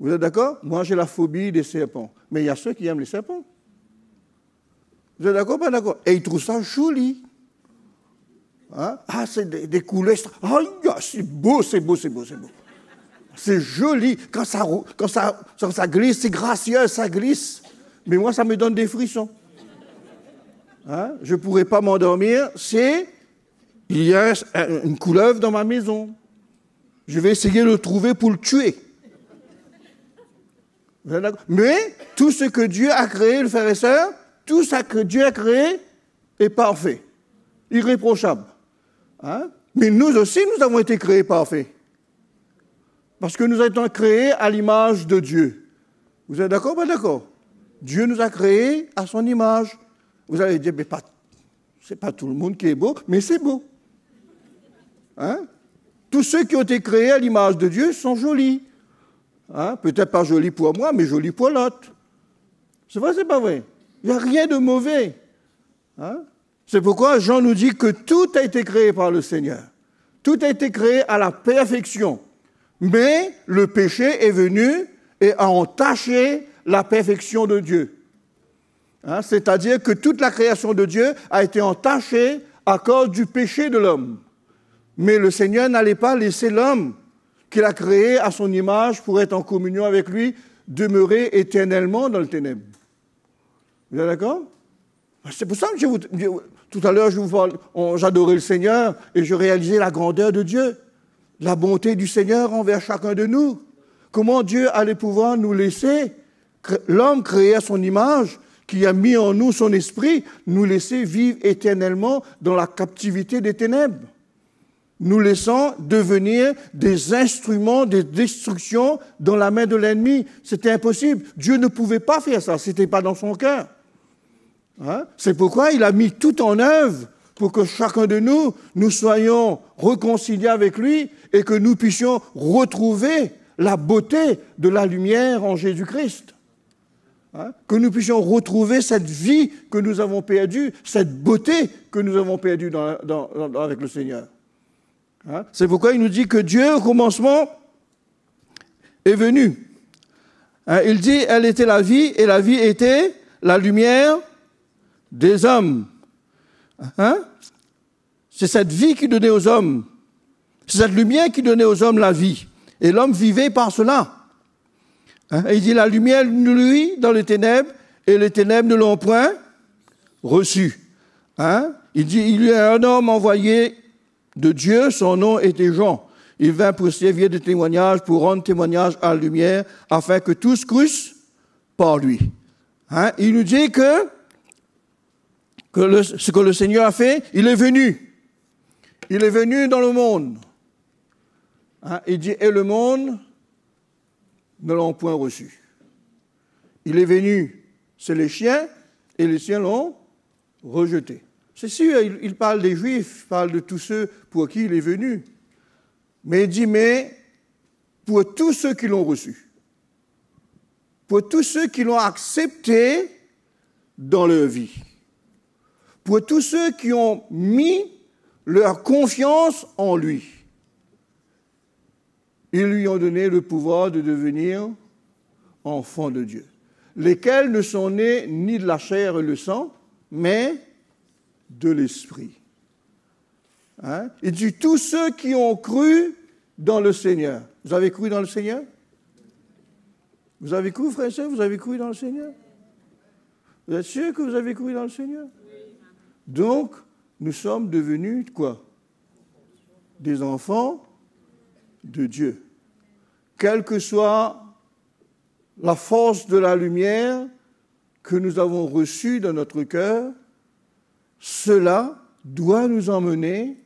Vous êtes d'accord? Moi, j'ai la phobie des serpents. Mais il y a ceux qui aiment les serpents. Vous êtes d'accord ou pas d'accord? Et ils trouvent ça joli. C'est des couleurs. C'est beau, c'est beau, c'est beau, c'est beau. C'est joli. Quand ça glisse, c'est gracieux, ça glisse. Mais moi, ça me donne des frissons. Je ne pourrais pas m'endormir si il y a une couleuvre dans ma maison. Je vais essayer de le trouver pour le tuer. Mais tout ce que Dieu a créé, le frère et sœur, tout ce que Dieu a créé est parfait, irréprochable. Mais nous aussi, nous avons été créés parfaits. Parce que nous avons été créés à l'image de Dieu. Vous êtes d'accord ou pas d'accord? Dieu nous a créés à son image. Vous allez dire, mais c'est pas tout le monde qui est beau, mais c'est beau. Tous ceux qui ont été créés à l'image de Dieu sont jolis. Peut-être pas jolis pour moi, mais jolis pour l'autre. C'est vrai, c'est pas vrai? Il n'y a rien de mauvais. C'est pourquoi Jean nous dit que tout a été créé par le Seigneur. Tout a été créé à la perfection. Mais le péché est venu et a entaché la perfection de Dieu. C'est-à-dire que toute la création de Dieu a été entachée à cause du péché de l'homme. Mais le Seigneur n'allait pas laisser l'homme qu'il a créé à son image pour être en communion avec lui, demeurer éternellement dans le ténèbre. Vous êtes d'accord? C'est pour ça que tout à l'heure, j'adorais le Seigneur et je réalisais la grandeur de Dieu, la bonté du Seigneur envers chacun de nous. Comment Dieu allait pouvoir nous laisser, l'homme créé à son image, qui a mis en nous son esprit, nous laisser vivre éternellement dans la captivité des ténèbres, nous laissant devenir des instruments de destruction dans la main de l'ennemi. C'était impossible. Dieu ne pouvait pas faire ça, ce n'était pas dans son cœur. C'est pourquoi il a mis tout en œuvre pour que chacun de nous, nous soyons réconciliés avec lui et que nous puissions retrouver la beauté de la lumière en Jésus-Christ. Que nous puissions retrouver cette vie que nous avons perdue, cette beauté que nous avons perdue avec le Seigneur. C'est pourquoi il nous dit que Dieu, au commencement, est venu. Il dit, elle était la vie, et la vie était la lumière des hommes. c'est cette vie qui donnait aux hommes. C'est cette lumière qui donnait aux hommes la vie. Et l'homme vivait par cela. Et il dit, la lumière luit dans les ténèbres, et les ténèbres ne l'ont point reçu. Il dit, il y a un homme envoyé de Dieu, son nom était Jean. Il vint pour servir de témoignage, pour rendre témoignage à la lumière, afin que tous crussent par lui. Il nous dit que ce que le Seigneur a fait, il est venu. Il est venu dans le monde. Il dit, et le monde ne l'ont point reçu. Il est venu, c'est les chiens, et les chiens l'ont rejeté. C'est sûr, il parle des Juifs, il parle de tous ceux pour qui il est venu. Mais il dit, mais pour tous ceux qui l'ont reçu, pour tous ceux qui l'ont accepté dans leur vie, pour tous ceux qui ont mis leur confiance en lui, ils lui ont donné le pouvoir de devenir enfants de Dieu, lesquels ne sont nés ni de la chair et le sang, mais de l'Esprit. Il dit, tous ceux qui ont cru dans le Seigneur. Vous avez cru dans le Seigneur? Vous avez cru, frères et sœurs, vous avez cru dans le Seigneur? Vous êtes sûr que vous avez cru dans le Seigneur? Donc, nous sommes devenus quoi? Des enfants de Dieu. Quelle que soit la force de la lumière que nous avons reçue dans notre cœur, cela doit nous emmener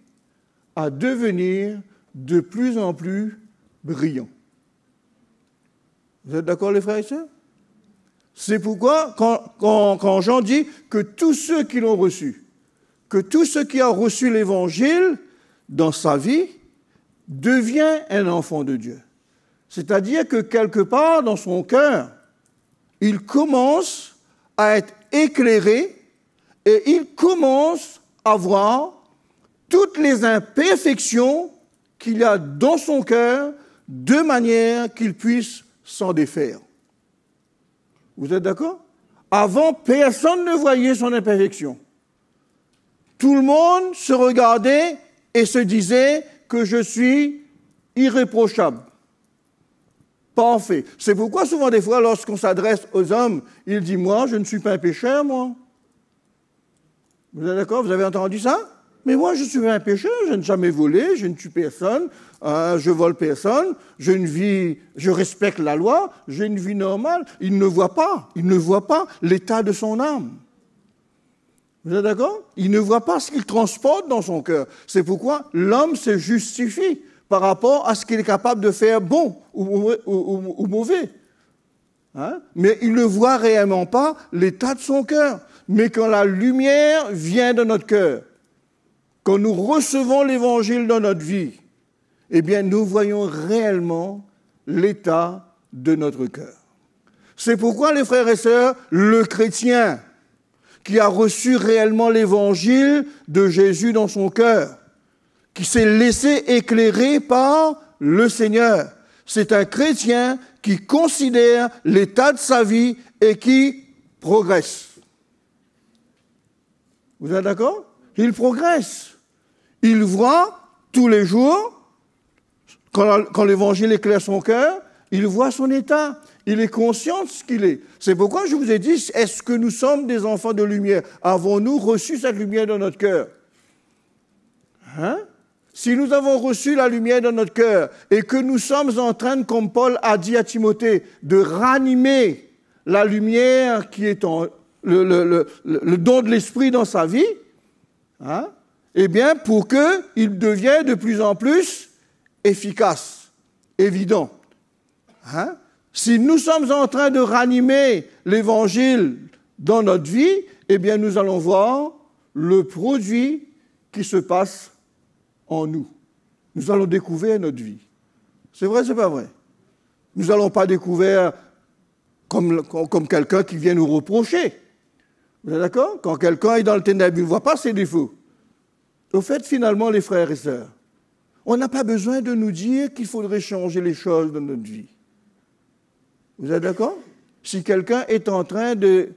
à devenir de plus en plus brillants. Vous êtes d'accord, les frères et sœurs? C'est pourquoi, quand Jean dit que tous ceux qui l'ont reçu, que tout ce qui a reçu l'Évangile dans sa vie devient un enfant de Dieu. C'est-à-dire que quelque part dans son cœur, il commence à être éclairé et il commence à voir toutes les imperfections qu'il y a dans son cœur de manière qu'il puisse s'en défaire. Vous êtes d'accord? Avant, personne ne voyait son imperfection. Tout le monde se regardait et se disait que je suis irréprochable, parfait. C'est pourquoi souvent des fois, lorsqu'on s'adresse aux hommes, il dit, moi, je ne suis pas un pécheur, moi. Vous êtes d'accord? Vous avez entendu ça? Mais moi, je suis un pécheur, je n'ai jamais volé, je ne tue personne, je vole personne, je respecte la loi, j'ai une vie normale. Il ne voit pas l'état de son âme. Vous êtes d'accord? Il ne voit pas ce qu'il transporte dans son cœur. C'est pourquoi l'homme se justifie par rapport à ce qu'il est capable de faire bon ou mauvais. Mais il ne voit réellement pas l'état de son cœur. Mais quand la lumière vient de notre cœur, quand nous recevons l'Évangile dans notre vie, eh bien, nous voyons réellement l'état de notre cœur. C'est pourquoi, les frères et sœurs, le chrétien qui a reçu réellement l'Évangile de Jésus dans son cœur, qui s'est laissé éclairer par le Seigneur, c'est un chrétien qui considère l'état de sa vie et qui progresse. Vous êtes d'accord? Il progresse. Il voit tous les jours, quand l'Évangile éclaire son cœur, il voit son état. Il est conscient de ce qu'il est. C'est pourquoi je vous ai dit, est-ce que nous sommes des enfants de lumière? Avons-nous reçu cette lumière dans notre cœur? Si nous avons reçu la lumière dans notre cœur et que nous sommes en train, comme Paul a dit à Timothée, de ranimer la lumière qui est le don de l'Esprit dans sa vie, eh bien, pour qu'il devienne de plus en plus efficace, évident. Si nous sommes en train de ranimer l'Évangile dans notre vie, eh bien, nous allons voir le produit qui se passe en nous. Nous allons découvrir notre vie. C'est vrai, c'est pas vrai? Nous n'allons pas découvrir comme quelqu'un qui vient nous reprocher. Vous êtes d'accord? Quand quelqu'un est dans le ténèbre, il ne voit pas ses défauts. Au fait, finalement, les frères et sœurs, on n'a pas besoin de nous dire qu'il faudrait changer les choses dans notre vie. Vous êtes d'accord? Si quelqu'un est en train de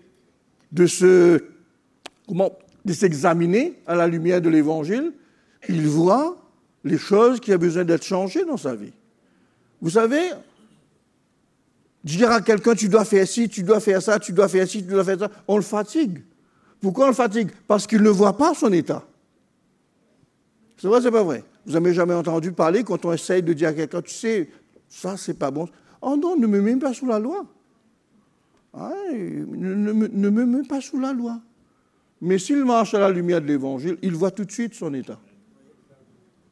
s'examiner à la lumière de l'Évangile, Il voit les choses qui ont besoin d'être changées dans sa vie. Vous savez, dire à quelqu'un, tu dois faire ci, tu dois faire ça, tu dois faire ci, tu dois faire ça, on le fatigue. Pourquoi on le fatigue? Parce qu'il ne voit pas son état. C'est vrai, c'est pas vrai? Vous n'avez jamais entendu parler quand on essaye de dire à quelqu'un, tu sais, ça, c'est pas bon. Oh non, ne me mets pas sous la loi. Ah, ne me mets pas sous la loi. Mais s'il marche à la lumière de l'Évangile, il voit tout de suite son état.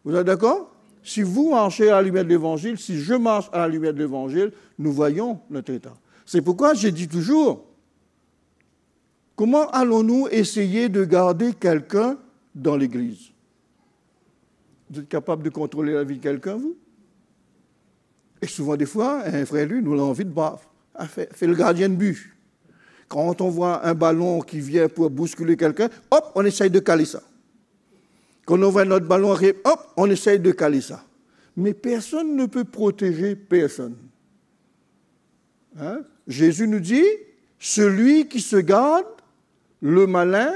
Vous êtes d'accord? Si vous marchez à la lumière de l'Évangile, si je marche à la lumière de l'Évangile, nous voyons notre état. C'est pourquoi j'ai dit toujours, comment allons-nous essayer de garder quelqu'un dans l'Église? Vous êtes capable de contrôler la vie de quelqu'un, vous? Et souvent, des fois, un frère, lui, nous a envie de faire le gardien de but. Quand on voit un ballon qui vient pour bousculer quelqu'un, hop, on essaye de caler ça. Quand on voit notre ballon arriver, hop, on essaye de caler ça. Mais personne ne peut protéger personne. Hein? Jésus nous dit, celui qui se garde, le malin,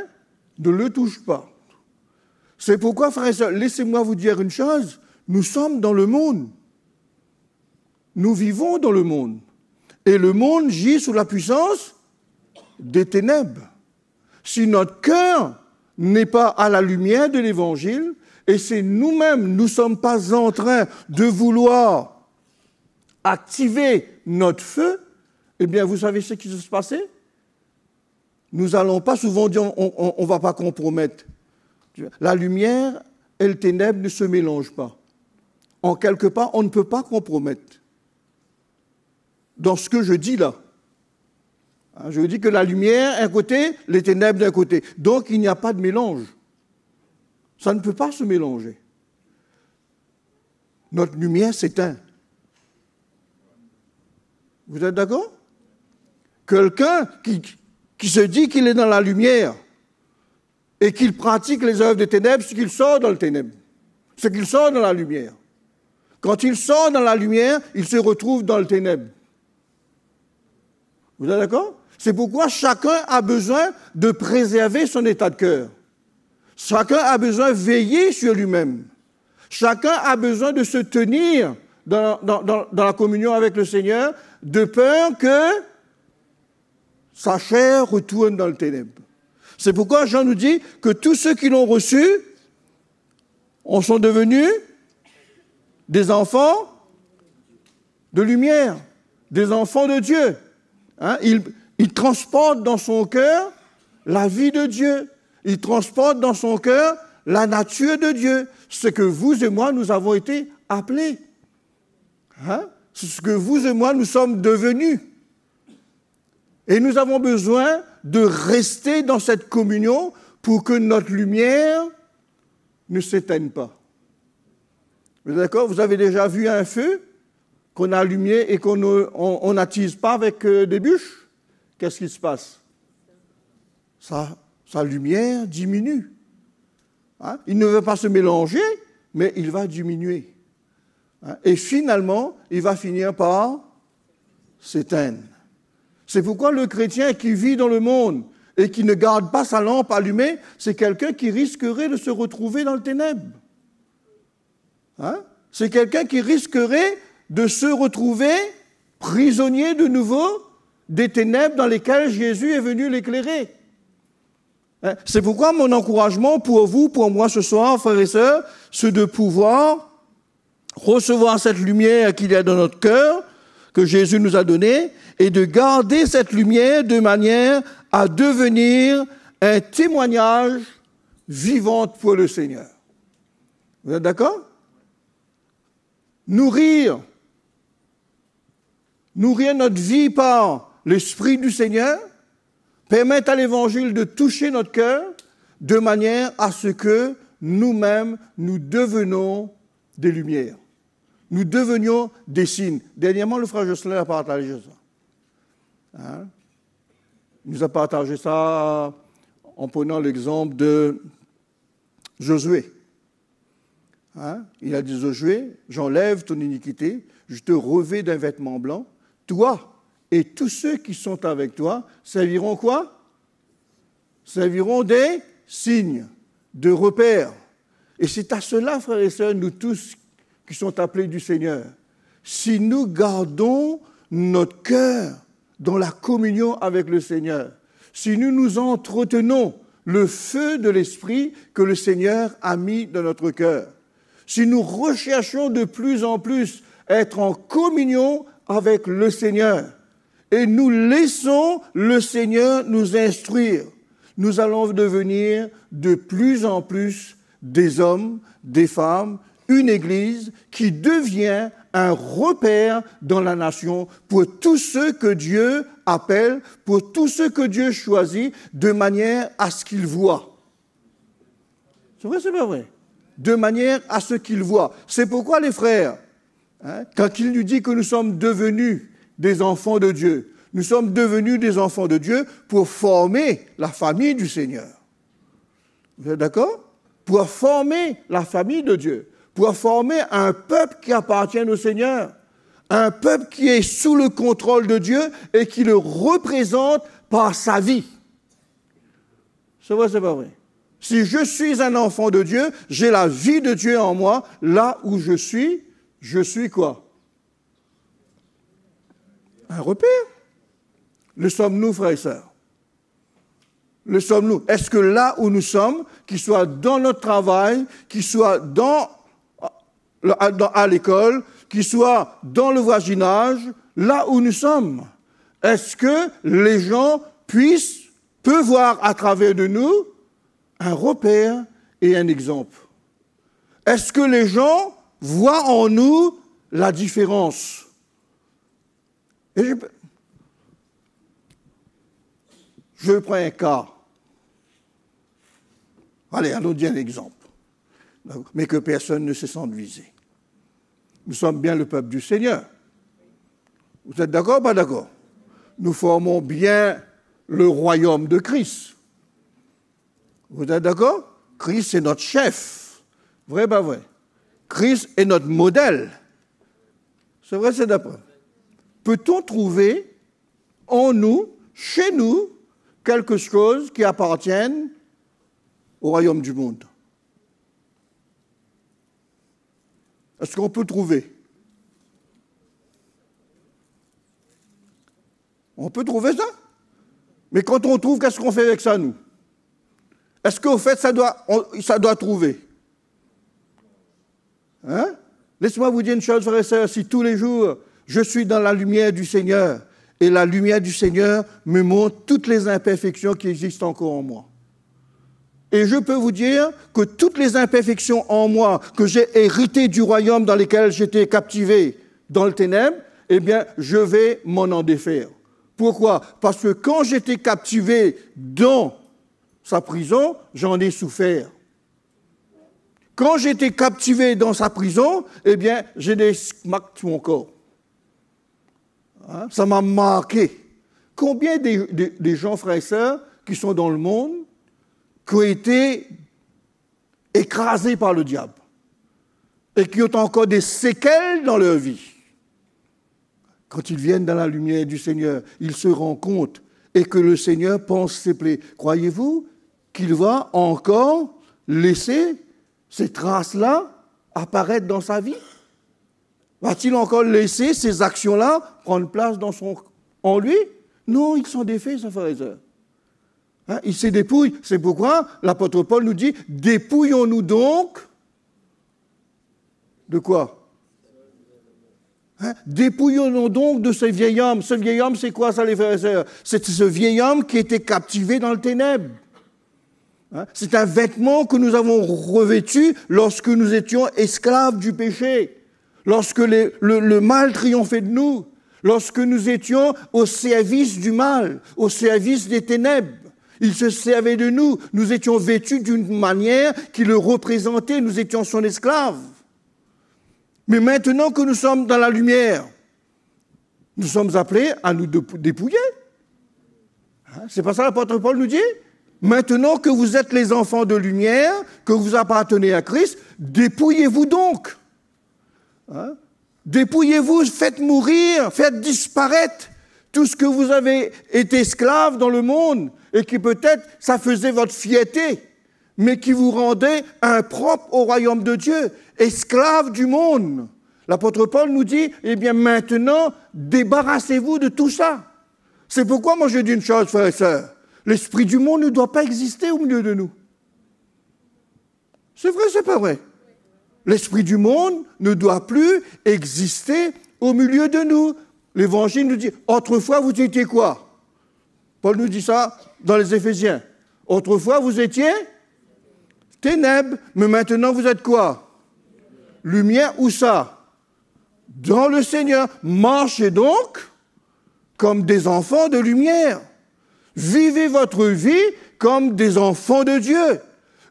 ne le touche pas. C'est pourquoi, frères et sœurs, laissez-moi vous dire une chose, nous sommes dans le monde. Nous vivons dans le monde. Et le monde gît sous la puissance des ténèbres. Si notre cœur n'est pas à la lumière de l'Évangile, et si nous-mêmes, nous ne sommes pas en train de vouloir activer notre feu, eh bien, vous savez ce qui va se passer? Nous n'allons pas souvent dire on ne va pas compromettre. La lumière et le ténèbre ne se mélangent pas. En quelque part, on ne peut pas compromettre. Dans ce que je dis là. Je dis que la lumière d'un côté, les ténèbres d'un côté. Donc, il n'y a pas de mélange. Ça ne peut pas se mélanger. Notre lumière s'éteint. Vous êtes d'accord? Quelqu'un qui se dit qu'il est dans la lumière et qu'il pratique les œuvres des ténèbres, c'est qu'il sort dans le ténèbre. C'est qu'il sort dans la lumière. Quand il sort dans la lumière, il se retrouve dans le ténèbre. Vous êtes d'accord? C'est pourquoi chacun a besoin de préserver son état de cœur. Chacun a besoin de veiller sur lui-même. Chacun a besoin de se tenir dans la communion avec le Seigneur, de peur que sa chair retourne dans le ténèbre. C'est pourquoi Jean nous dit que tous ceux qui l'ont reçu en sont devenus des enfants de lumière, des enfants de Dieu. Hein? Il transporte dans son cœur la vie de Dieu. Il transporte dans son cœur la nature de Dieu. Ce que vous et moi, nous avons été appelés. Hein? C'est ce que vous et moi, nous sommes devenus. Et nous avons besoin de rester dans cette communion pour que notre lumière ne s'éteigne pas. Vous êtes d'accord? Vous avez déjà vu un feu qu'on a allumé et qu'on n'attise pas avec des bûches? Qu'est-ce qui se passe? Sa lumière diminue. Hein? Il ne veut pas se mélanger, mais il va diminuer. Hein? Et finalement, il va finir par s'éteindre. C'est pourquoi le chrétien qui vit dans le monde et qui ne garde pas sa lampe allumée, c'est quelqu'un qui risquerait de se retrouver dans le ténèbre. Hein? C'est quelqu'un qui risquerait de se retrouver prisonnier de nouveau des ténèbres dans lesquelles Jésus est venu l'éclairer. Hein? C'est pourquoi mon encouragement pour vous, pour moi ce soir, frères et sœurs, c'est de pouvoir recevoir cette lumière qu'il y a dans notre cœur, que Jésus nous a donnée, et de garder cette lumière de manière à devenir un témoignage vivant pour le Seigneur. Vous êtes d'accord? Nourrir notre vie par l'Esprit du Seigneur, permettre à l'Évangile de toucher notre cœur de manière à ce que nous-mêmes, nous devenons des lumières. Nous devenions des signes. Dernièrement, le frère Jocelyn a partagé ça. Hein? Il nous a partagé ça en prenant l'exemple de Josué. Hein? Il a dit, Josué, j'enlève ton iniquité, je te revêts d'un vêtement blanc. Toi et tous ceux qui sont avec toi serviront quoi? Serviront des signes, de repères. Et c'est à cela, frères et sœurs, nous tous qui sommes appelés du Seigneur. Si nous gardons notre cœur dans la communion avec le Seigneur, si nous nous entretenons le feu de l'Esprit que le Seigneur a mis dans notre cœur, si nous recherchons de plus en plus être en communion avec le Seigneur et nous laissons le Seigneur nous instruire, nous allons devenir de plus en plus des hommes, des femmes, une Église qui devient un repère dans la nation pour tous ceux que Dieu appelle, pour tous ceux que Dieu choisit, de manière à ce qu'ils voient. C'est vrai, c'est pas vrai? De manière à ce qu'ils voient. C'est pourquoi les frères, quand il nous dit que nous sommes devenus des enfants de Dieu, nous sommes devenus des enfants de Dieu pour former la famille du Seigneur. Vous êtes d'accord? Pour former la famille de Dieu, pour former un peuple qui appartient au Seigneur, un peuple qui est sous le contrôle de Dieu et qui le représente par sa vie. C'est vrai, c'est pas vrai? Si je suis un enfant de Dieu, j'ai la vie de Dieu en moi, là où je suis quoi? Un repère. Le sommes-nous, frères et sœurs? Le sommes-nous? Est-ce que là où nous sommes, qu'il soit dans notre travail, qu'il soit à l'école, qu'il soit dans le voisinage, là où nous sommes, est-ce que les gens peuvent voir à travers de nous un repère et un exemple? Est-ce que les gens voient en nous la différence? Et je prends un cas. Allez, allons dire un exemple, mais que personne ne se sente visé. Nous sommes bien le peuple du Seigneur. Vous êtes d'accord ou pas d'accord? Nous formons bien le royaume de Christ. Vous êtes d'accord? Christ est notre chef. Vrai, pas vrai? Christ est notre modèle. C'est vrai, c'est d'après. Peut-on trouver en nous, chez nous, quelque chose qui appartienne au royaume du monde? Est-ce qu'on peut trouver? On peut trouver ça? Mais quand on trouve, qu'est-ce qu'on fait avec ça, nous? Est-ce qu'au fait, ça doit trouver? Hein? Laissez-moi vous dire une chose, frères et sœurs, si tous les jours, je suis dans la lumière du Seigneur, et la lumière du Seigneur me montre toutes les imperfections qui existent encore en moi. Et je peux vous dire que toutes les imperfections en moi que j'ai héritées du royaume dans lequel j'étais captivé dans le ténèbre, eh bien, je vais m'en en défaire. Pourquoi? Parce que quand j'étais captivé dans sa prison, j'en ai souffert. Quand j'étais captivé dans sa prison, eh bien, j'ai des marques sur mon corps. Hein? Ça m'a marqué. Combien des gens, frères et sœurs, qui sont dans le monde, qui ont été écrasés par le diable et qui ont encore des séquelles dans leur vie. Quand ils viennent dans la lumière du Seigneur, ils se rendent compte et que le Seigneur pense ses plaies. Croyez-vous qu'il va encore laisser ces traces-là apparaître dans sa vie? Va-t-il encore laisser ces actions-là prendre place en lui? Non, ils sont défaits, ça, frères et sœurs. Hein, il se dépouille. C'est pourquoi l'apôtre Paul nous dit, dépouillons-nous donc de quoi? Hein, dépouillons-nous donc de ce vieil homme. Ce vieil homme, c'est quoi ça, les frères et sœurs? C'est ce vieil homme qui était captivé dans le ténèbre. Hein, c'est un vêtement que nous avons revêtu lorsque nous étions esclaves du péché, lorsque le mal triomphait de nous, lorsque nous étions au service du mal, au service des ténèbres. Il se servait de nous. Nous étions vêtus d'une manière qui le représentait. Nous étions son esclave. Mais maintenant que nous sommes dans la lumière, nous sommes appelés à nous dépouiller. Hein? C'est pas ça l'apôtre Paul nous dit? Maintenant que vous êtes les enfants de lumière, que vous appartenez à Christ, dépouillez-vous donc. Hein? Dépouillez-vous, faites mourir, faites disparaître tout ce que vous avez été esclave dans le monde et qui peut-être, ça faisait votre fierté. mais qui vous rendait impropre au royaume de Dieu, esclave du monde. L'apôtre Paul nous dit, eh bien maintenant, débarrassez-vous de tout ça. C'est pourquoi moi je dis une chose, frères et sœurs, l'esprit du monde ne doit pas exister au milieu de nous. C'est vrai, c'est pas vrai. L'esprit du monde ne doit plus exister au milieu de nous. L'Évangile nous dit, autrefois vous étiez quoi? Paul nous dit ça dans les Éphésiens. Autrefois vous étiez ténèbres, mais maintenant vous êtes quoi? Lumière, où ça? Dans le Seigneur. Marchez donc comme des enfants de lumière. Vivez votre vie comme des enfants de Dieu.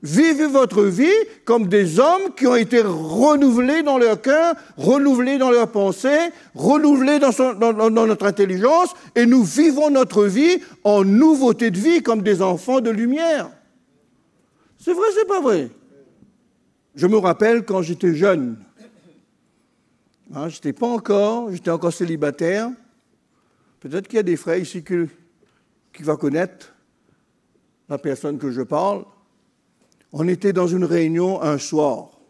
Vivez votre vie comme des hommes qui ont été renouvelés dans leur cœur, renouvelés dans leurs pensées, renouvelés dans notre intelligence, et nous vivons notre vie en nouveauté de vie comme des enfants de lumière. C'est vrai, c'est pas vrai? Je me rappelle quand j'étais jeune, j'étais encore célibataire. Peut-être qu'il y a des frères ici qui vont connaître la personne que je parle. On était dans une réunion un soir,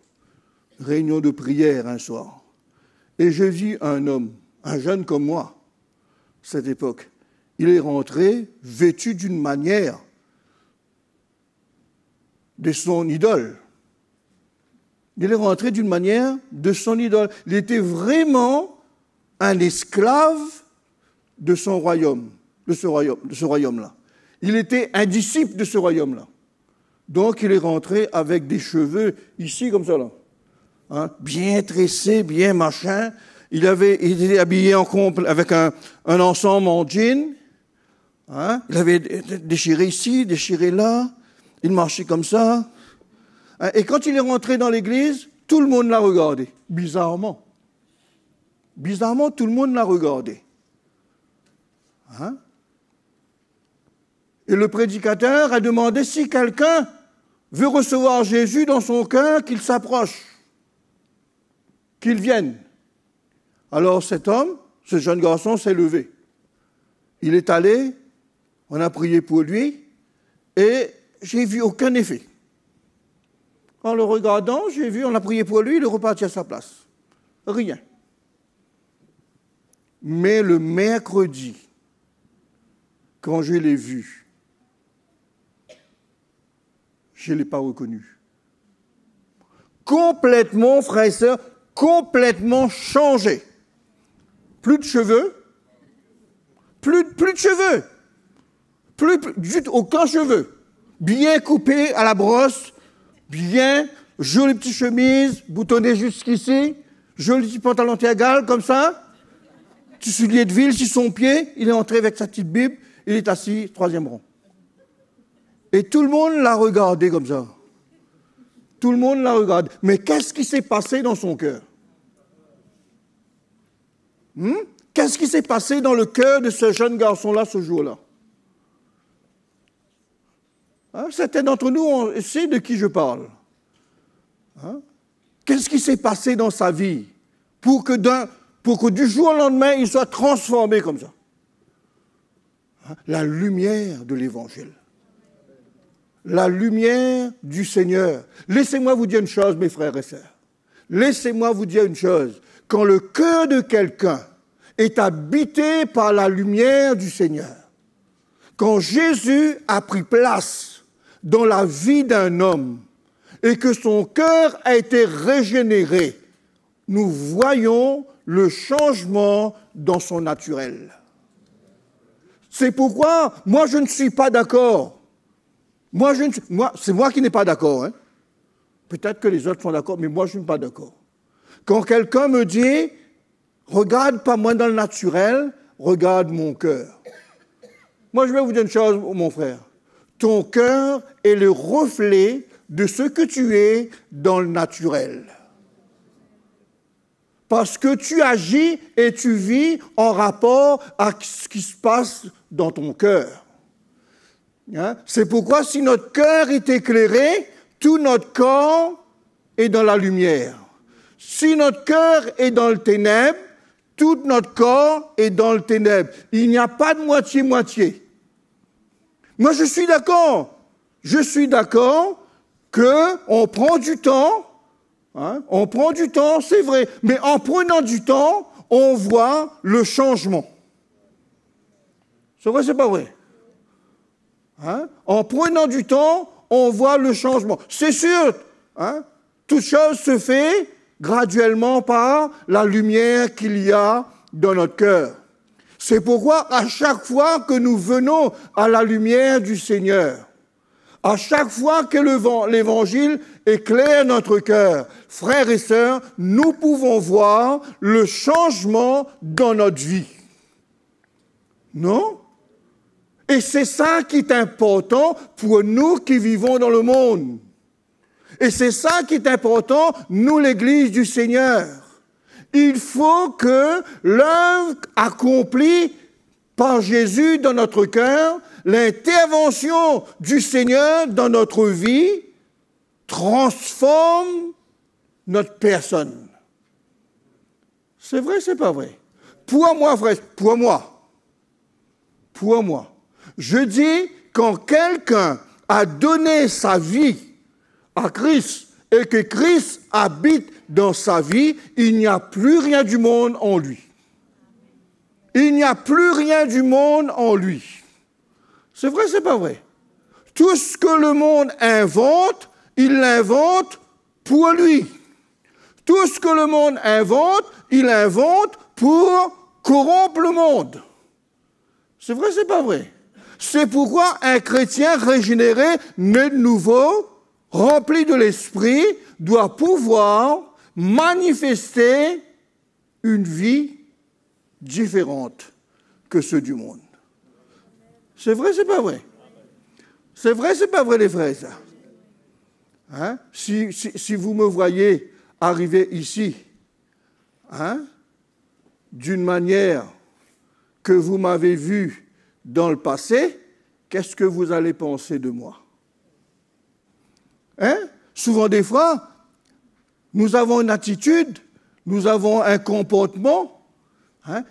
réunion de prière un soir, et je vis un homme, un jeune comme moi, cette époque. Il est rentré vêtu d'une manière de son idole. Il est rentré d'une manière de son idole. Il était vraiment un esclave de son royaume, de ce royaume-là. Il était un disciple de ce royaume-là. Donc, il est rentré avec des cheveux ici, comme ça, là. Bien tressés, bien machin. Il était habillé avec un ensemble en jean. Il avait déchiré ici, déchiré là. Il marchait comme ça. Et quand il est rentré dans l'église, tout le monde l'a regardé. Bizarrement. Bizarrement, tout le monde l'a regardé. Et le prédicateur a demandé si quelqu'un veut recevoir Jésus dans son cœur, qu'il s'approche, qu'il vienne. Alors cet homme, ce jeune garçon s'est levé. Il est allé, on a prié pour lui, et j'ai vu aucun effet. En le regardant, j'ai vu, on a prié pour lui, il est reparti à sa place. Rien. Mais le mercredi, quand je l'ai vu, je ne l'ai pas reconnu. Complètement, frères et sœurs, complètement changé. Plus de cheveux, plus de cheveux, aucun cheveu. Bien coupé à la brosse, bien, jolie petite chemise, boutonnée jusqu'ici, joli petit pantalon tergal comme ça, petit soulier de ville sur son pied, il est entré avec sa petite Bible, il est assis, 3e rang. Et tout le monde l'a regardé comme ça. Tout le monde l'a regardé. Mais qu'est-ce qui s'est passé dans son cœur? Qu'est-ce qui s'est passé dans le cœur de ce jeune garçon-là ce jour-là? Certains d'entre nous, on sait de qui je parle. Qu'est-ce qui s'est passé dans sa vie pour que du jour au lendemain, il soit transformé comme ça? La lumière de l'Évangile. La lumière du Seigneur. Laissez-moi vous dire une chose, mes frères et sœurs. Laissez-moi vous dire une chose. Quand le cœur de quelqu'un est habité par la lumière du Seigneur, quand Jésus a pris place dans la vie d'un homme et que son cœur a été régénéré, nous voyons le changement dans son naturel. C'est pourquoi moi je ne suis pas d'accord. C'est moi qui n'ai pas d'accord. Peut-être que les autres sont d'accord, mais moi je ne suis pas d'accord. Quand quelqu'un me dit, regarde pas moi dans le naturel, regarde mon cœur. Moi je vais vous dire une chose, mon frère. Ton cœur est le reflet de ce que tu es dans le naturel. Parce que tu agis et tu vis en rapport à ce qui se passe dans ton cœur. C'est pourquoi si notre cœur est éclairé, tout notre corps est dans la lumière. Si notre cœur est dans le ténèbre, tout notre corps est dans le ténèbre. Il n'y a pas de moitié-moitié. Moi, je suis d'accord qu'on prend du temps, on prend du temps, c'est vrai, mais en prenant du temps, on voit le changement. C'est vrai, c'est pas vrai? En prenant du temps, on voit le changement. C'est sûr, toute chose se fait graduellement par la lumière qu'il y a dans notre cœur. C'est pourquoi à chaque fois que nous venons à la lumière du Seigneur, à chaque fois que l'Évangile éclaire notre cœur, frères et sœurs, nous pouvons voir le changement dans notre vie. Non? Et c'est ça qui est important pour nous qui vivons dans le monde. Et c'est ça qui est important, nous, l'Église du Seigneur. Il faut que l'œuvre accomplie par Jésus dans notre cœur, l'intervention du Seigneur dans notre vie, transforme notre personne. C'est vrai, c'est pas vrai? Pour moi, frère, pour moi, je dis, quand quelqu'un a donné sa vie à Christ et que Christ habite dans sa vie, il n'y a plus rien du monde en lui. Il n'y a plus rien du monde en lui. C'est vrai, c'est pas vrai? Tout ce que le monde invente, il l'invente pour lui. Tout ce que le monde invente, il invente pour corrompre le monde. C'est vrai, c'est pas vrai? C'est pourquoi un chrétien régénéré, né de nouveau, rempli de l'esprit, doit pouvoir manifester une vie différente que ceux du monde. C'est vrai, c'est pas vrai? C'est vrai, c'est pas vrai, les frères? Si vous me voyez arriver ici, d'une manière que vous m'avez vu dans le passé, qu'est-ce que vous allez penser de moi? Souvent des fois, nous avons une attitude, nous avons un comportement,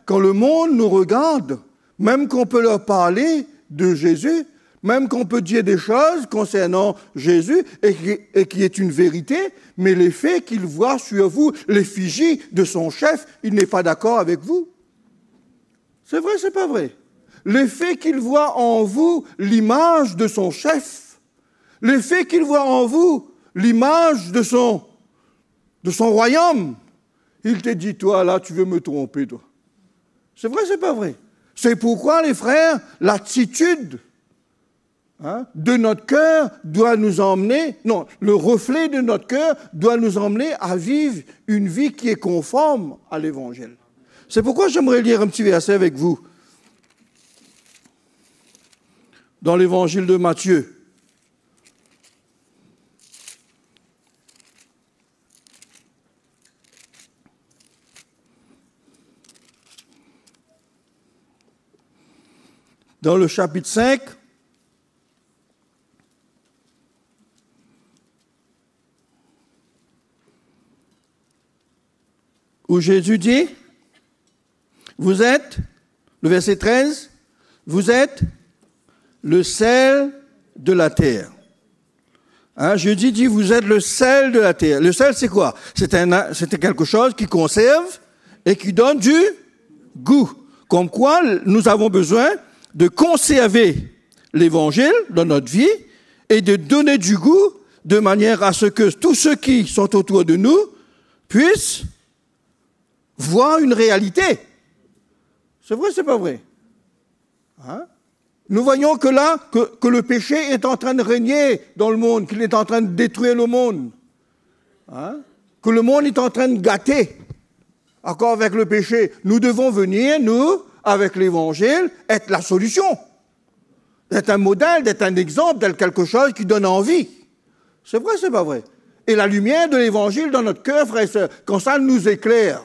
quand le monde nous regarde, même qu'on peut leur parler de Jésus, même qu'on peut dire des choses concernant Jésus et qui est une vérité, mais les faits qu'il voit sur vous, l'effigie de son chef, il n'est pas d'accord avec vous. C'est vrai, c'est pas vrai? Le fait qu'il voit en vous l'image de son chef, le fait qu'il voit en vous l'image de son royaume, il te dit, toi, là, tu veux me tromper, toi. C'est vrai, c'est pas vrai? C'est pourquoi, les frères, l'attitude de notre cœur doit nous emmener, non, le reflet de notre cœur doit nous emmener à vivre une vie qui est conforme à l'Évangile. C'est pourquoi j'aimerais lire un petit verset avec vous. Dans l'Évangile de Matthieu. Dans le chapitre 5, où Jésus dit, vous êtes, le verset 13, vous êtes le sel de la terre. Jésus dit, vous êtes le sel de la terre. Le sel, c'est quoi? C'était quelque chose qui conserve et qui donne du goût. Comme quoi, nous avons besoin de conserver l'Évangile dans notre vie et de donner du goût de manière à ce que tous ceux qui sont autour de nous puissent voir une réalité. C'est vrai, c'est pas vrai? Nous voyons que là, que le péché est en train de régner dans le monde, qu'il est en train de détruire le monde. Que le monde est en train de gâter. Encore avec le péché. Nous devons venir, nous, avec l'Évangile, être la solution. D'être un modèle, d'être un exemple, d'être quelque chose qui donne envie. C'est vrai, c'est pas vrai? Et la lumière de l'Évangile dans notre cœur, frères et sœurs, quand ça nous éclaire,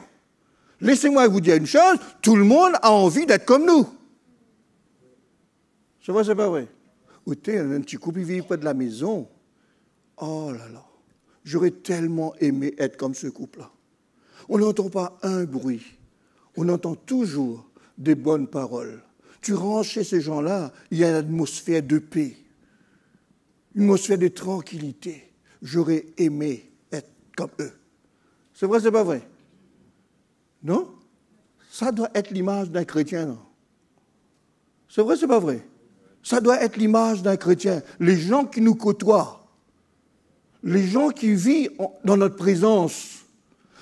laissez-moi vous dire une chose, tout le monde a envie d'être comme nous. C'est vrai, c'est pas vrai? Écoutez, un petit couple, il vit près de la maison. Oh là là, j'aurais tellement aimé être comme ce couple-là. On n'entend pas un bruit. On entend toujours des bonnes paroles. Tu rentres chez ces gens-là, il y a une atmosphère de paix, une atmosphère de tranquillité. j'aurais aimé être comme eux. C'est vrai, c'est pas vrai? Non? Ça doit être l'image d'un chrétien, non? C'est vrai, c'est pas vrai? Ça doit être l'image d'un chrétien. Les gens qui nous côtoient, les gens qui vivent dans notre présence,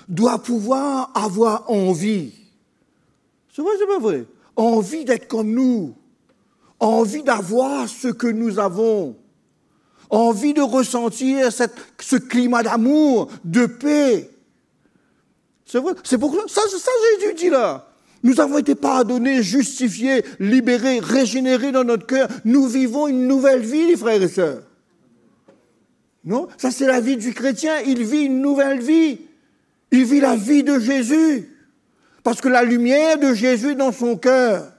doivent pouvoir avoir envie. C'est vrai, c'est pas vrai? Envie d'être comme nous. Envie d'avoir ce que nous avons. Envie de ressentir ce climat d'amour, de paix. C'est vrai? C'est pour ça Jésus dit là. Nous avons été pardonnés, justifiés, libérés, régénérés dans notre cœur. Nous vivons une nouvelle vie, les frères et sœurs. Non? Ça, c'est la vie du chrétien. Il vit une nouvelle vie. Il vit la vie de Jésus. Parce que la lumière de Jésus est dans son cœur.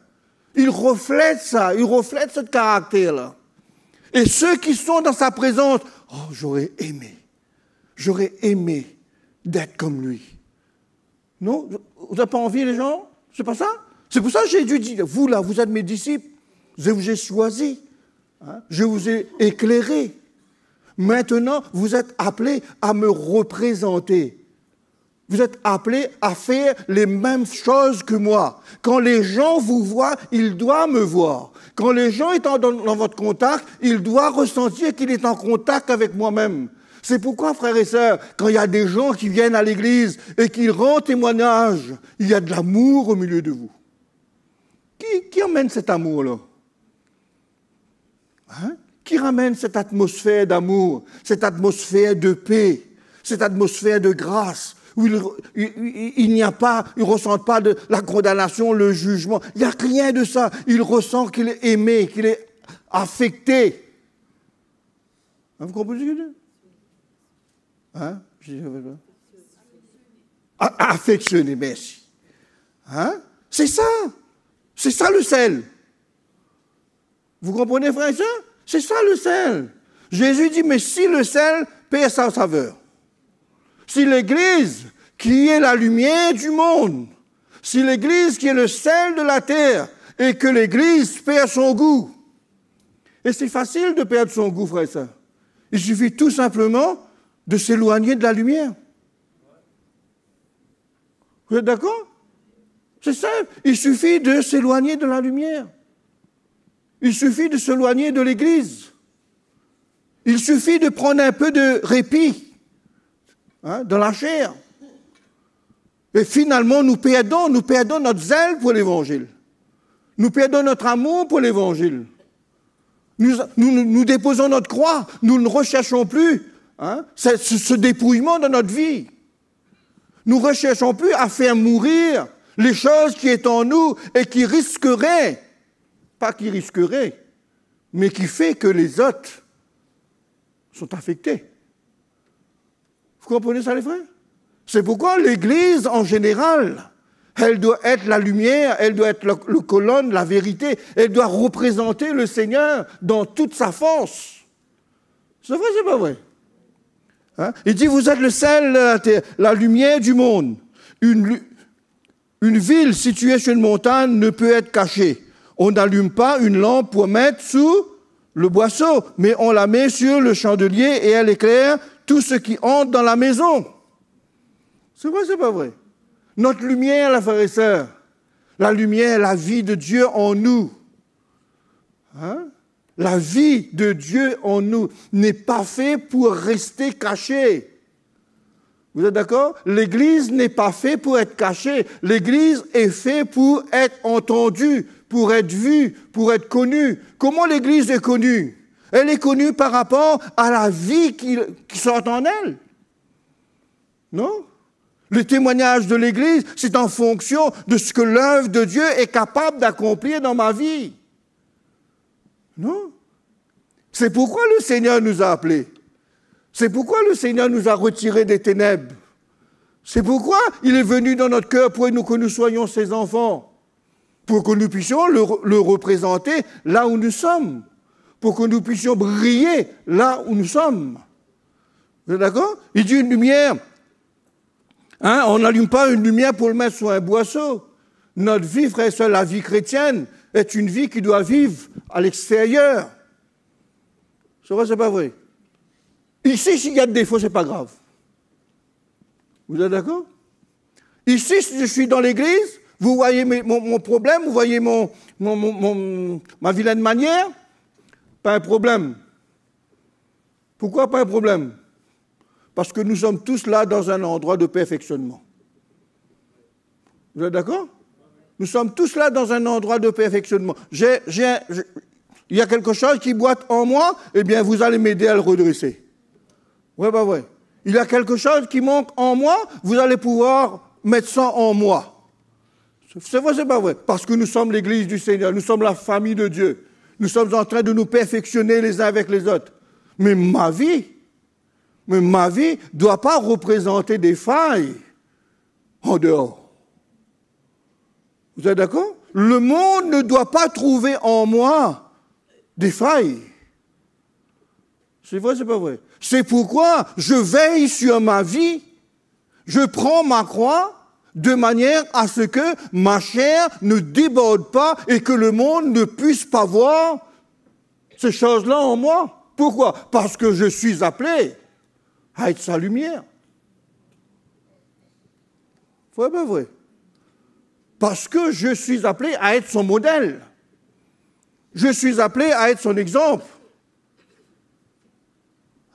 Il reflète ça. Il reflète ce caractère-là. Et ceux qui sont dans sa présence, oh, j'aurais aimé d'être comme lui. Non? Vous n'avez pas envie, les gens? C'est pas ça? C'est pour ça que Jésus dit, vous là, vous êtes mes disciples, je vous ai choisis, hein? Je vous ai éclairés. Maintenant, vous êtes appelés à me représenter. Vous êtes appelés à faire les mêmes choses que moi. Quand les gens vous voient, ils doivent me voir. Quand les gens étant dans votre contact, ils doivent ressentir qu'il est en contact avec moi-même. C'est pourquoi, frères et sœurs, quand il y a des gens qui viennent à l'église et qui rendent témoignage, il y a de l'amour au milieu de vous. Qui emmène cet amour-là? Hein? Qui ramène cette atmosphère d'amour, cette atmosphère de paix, cette atmosphère de grâce, où il n'y a pas, ils ne ressentent pas de la condamnation, le jugement. Il n'y a rien de ça. Ils ressentent qu'il est aimé, qu'il est affecté. Vous comprenez ce que je dis? Hein? Affectionné, merci. Hein? C'est ça. C'est ça le sel. Vous comprenez, frères et sœurs? C'est ça le sel. Jésus dit, mais si le sel perd sa saveur, si l'Église, qui est la lumière du monde, si l'Église qui est le sel de la terre, et que l'Église perd son goût, et c'est facile de perdre son goût, frère et sœurs. Il suffit tout simplement de s'éloigner de la lumière. Vous êtes d'accord? C'est simple. Il suffit de s'éloigner de la lumière. Il suffit de s'éloigner de l'Église. Il suffit de prendre un peu de répit, hein, dans la chair. Et finalement, nous perdons notre zèle pour l'Évangile. Nous perdons notre amour pour l'Évangile. Nous déposons notre croix. Nous ne recherchons plus, hein, ce dépouillement de notre vie. Nous ne recherchons plus à faire mourir les choses qui sont en nous et qui risqueraient, pas qui risqueraient, mais qui fait que les autres sont affectés. Vous comprenez ça, les frères? C'est pourquoi l'Église, en général, elle doit être la lumière, elle doit être le colonne, la vérité, elle doit représenter le Seigneur dans toute sa force. C'est vrai, c'est pas vrai? Hein? Il dit, vous êtes le sel de la terre, la lumière du monde. Une ville située sur une montagne ne peut être cachée. On n'allume pas une lampe pour mettre sous le boisseau, mais on la met sur le chandelier et elle éclaire tout ce qui entre dans la maison. C'est vrai, c'est pas vrai? Notre lumière, la frères et sœurs, la lumière, la vie de Dieu en nous. Hein? La vie de Dieu en nous n'est pas faite pour rester cachée. Vous êtes d'accord? L'Église n'est pas faite pour être cachée. L'Église est faite pour être entendue, pour être vue, pour être connue. Comment l'Église est connue? Elle est connue par rapport à la vie qui sort en elle. Non? Le témoignage de l'Église, c'est en fonction de ce que l'œuvre de Dieu est capable d'accomplir dans ma vie. Non? C'est pourquoi le Seigneur nous a appelés. C'est pourquoi le Seigneur nous a retirés des ténèbres. C'est pourquoi il est venu dans notre cœur pour que nous soyons ses enfants. Pour que nous puissions le représenter là où nous sommes. Pour que nous puissions briller là où nous sommes. Vous êtes d'accord? Il dit une lumière. Hein, on n'allume pas une lumière pour le mettre sur un boisseau. Notre vie, frère et sœurs, la vie chrétienne, est une vie qui doit vivre à l'extérieur. C'est vrai, c'est pas vrai? Ici, s'il y a des défauts, ce n'est pas grave. Vous êtes d'accord? Ici, si je suis dans l'église, vous voyez mon problème, vous voyez ma vilaine manière, pas un problème. Pourquoi pas un problème? Parce que nous sommes tous là dans un endroit de perfectionnement. Vous êtes d'accord? Nous sommes tous là dans un endroit de perfectionnement. Il y a quelque chose qui boite en moi, eh bien, vous allez m'aider à le redresser. Ouais, bah ouais. Il y a quelque chose qui manque en moi, vous allez pouvoir mettre ça en moi. C'est vrai, c'est pas vrai. Parce que nous sommes l'église du Seigneur, nous sommes la famille de Dieu. Nous sommes en train de nous perfectionner les uns avec les autres. Mais ma vie ne doit pas représenter des failles en dehors. Vous êtes d'accord? Le monde ne doit pas trouver en moi des failles. C'est vrai, c'est pas vrai. C'est pourquoi je veille sur ma vie, je prends ma croix de manière à ce que ma chair ne déborde pas et que le monde ne puisse pas voir ces choses-là en moi. Pourquoi? Parce que je suis appelé à être sa lumière. Vrai, pas vrai? Parce que je suis appelé à être son modèle. Je suis appelé à être son exemple.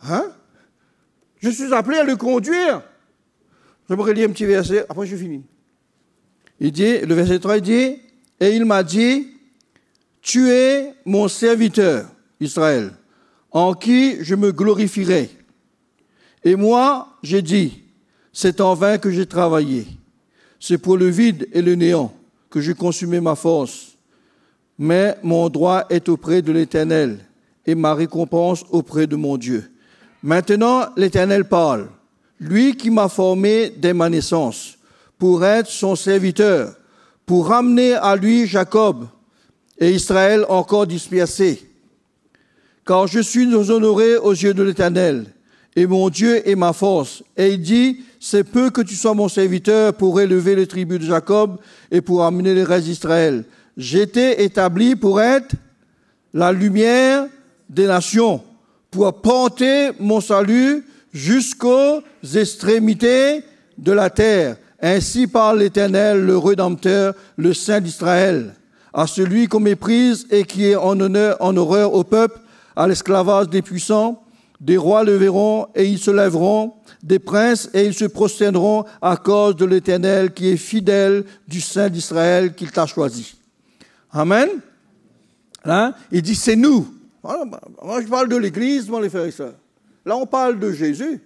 Hein? Je suis appelé à le conduire. J'aimerais lire un petit verset, après je finis. Il dit, le verset 3, il dit, et il m'a dit, tu es mon serviteur, Israël, en qui je me glorifierai. Et moi, j'ai dit, c'est en vain que j'ai travaillé. C'est pour le vide et le néant que j'ai consumé ma force. Mais mon droit est auprès de l'Éternel et ma récompense auprès de mon Dieu. Maintenant, l'Éternel parle, lui qui m'a formé dès ma naissance, pour être son serviteur, pour ramener à lui Jacob et Israël encore dispersés. Car je suis honoré aux yeux de l'Éternel, et mon Dieu est ma force. Et il dit, c'est peu que tu sois mon serviteur pour élever les tribus de Jacob et pour amener les restes d'Israël. J'étais établi pour être la lumière des nations, pour porter mon salut jusqu'aux extrémités de la terre. Ainsi parle l'Éternel, le Rédempteur, le Saint d'Israël. À celui qu'on méprise et qui est en horreur au peuple, à l'esclavage des puissants, des rois le verront et ils se lèveront, des princes et ils se prosterneront à cause de l'Éternel qui est fidèle du Saint d'Israël qu'il t'a choisi. Amen. Hein? Il dit c'est nous. Moi je parle de l'Église, moi les frères et sœurs. Là on parle de Jésus,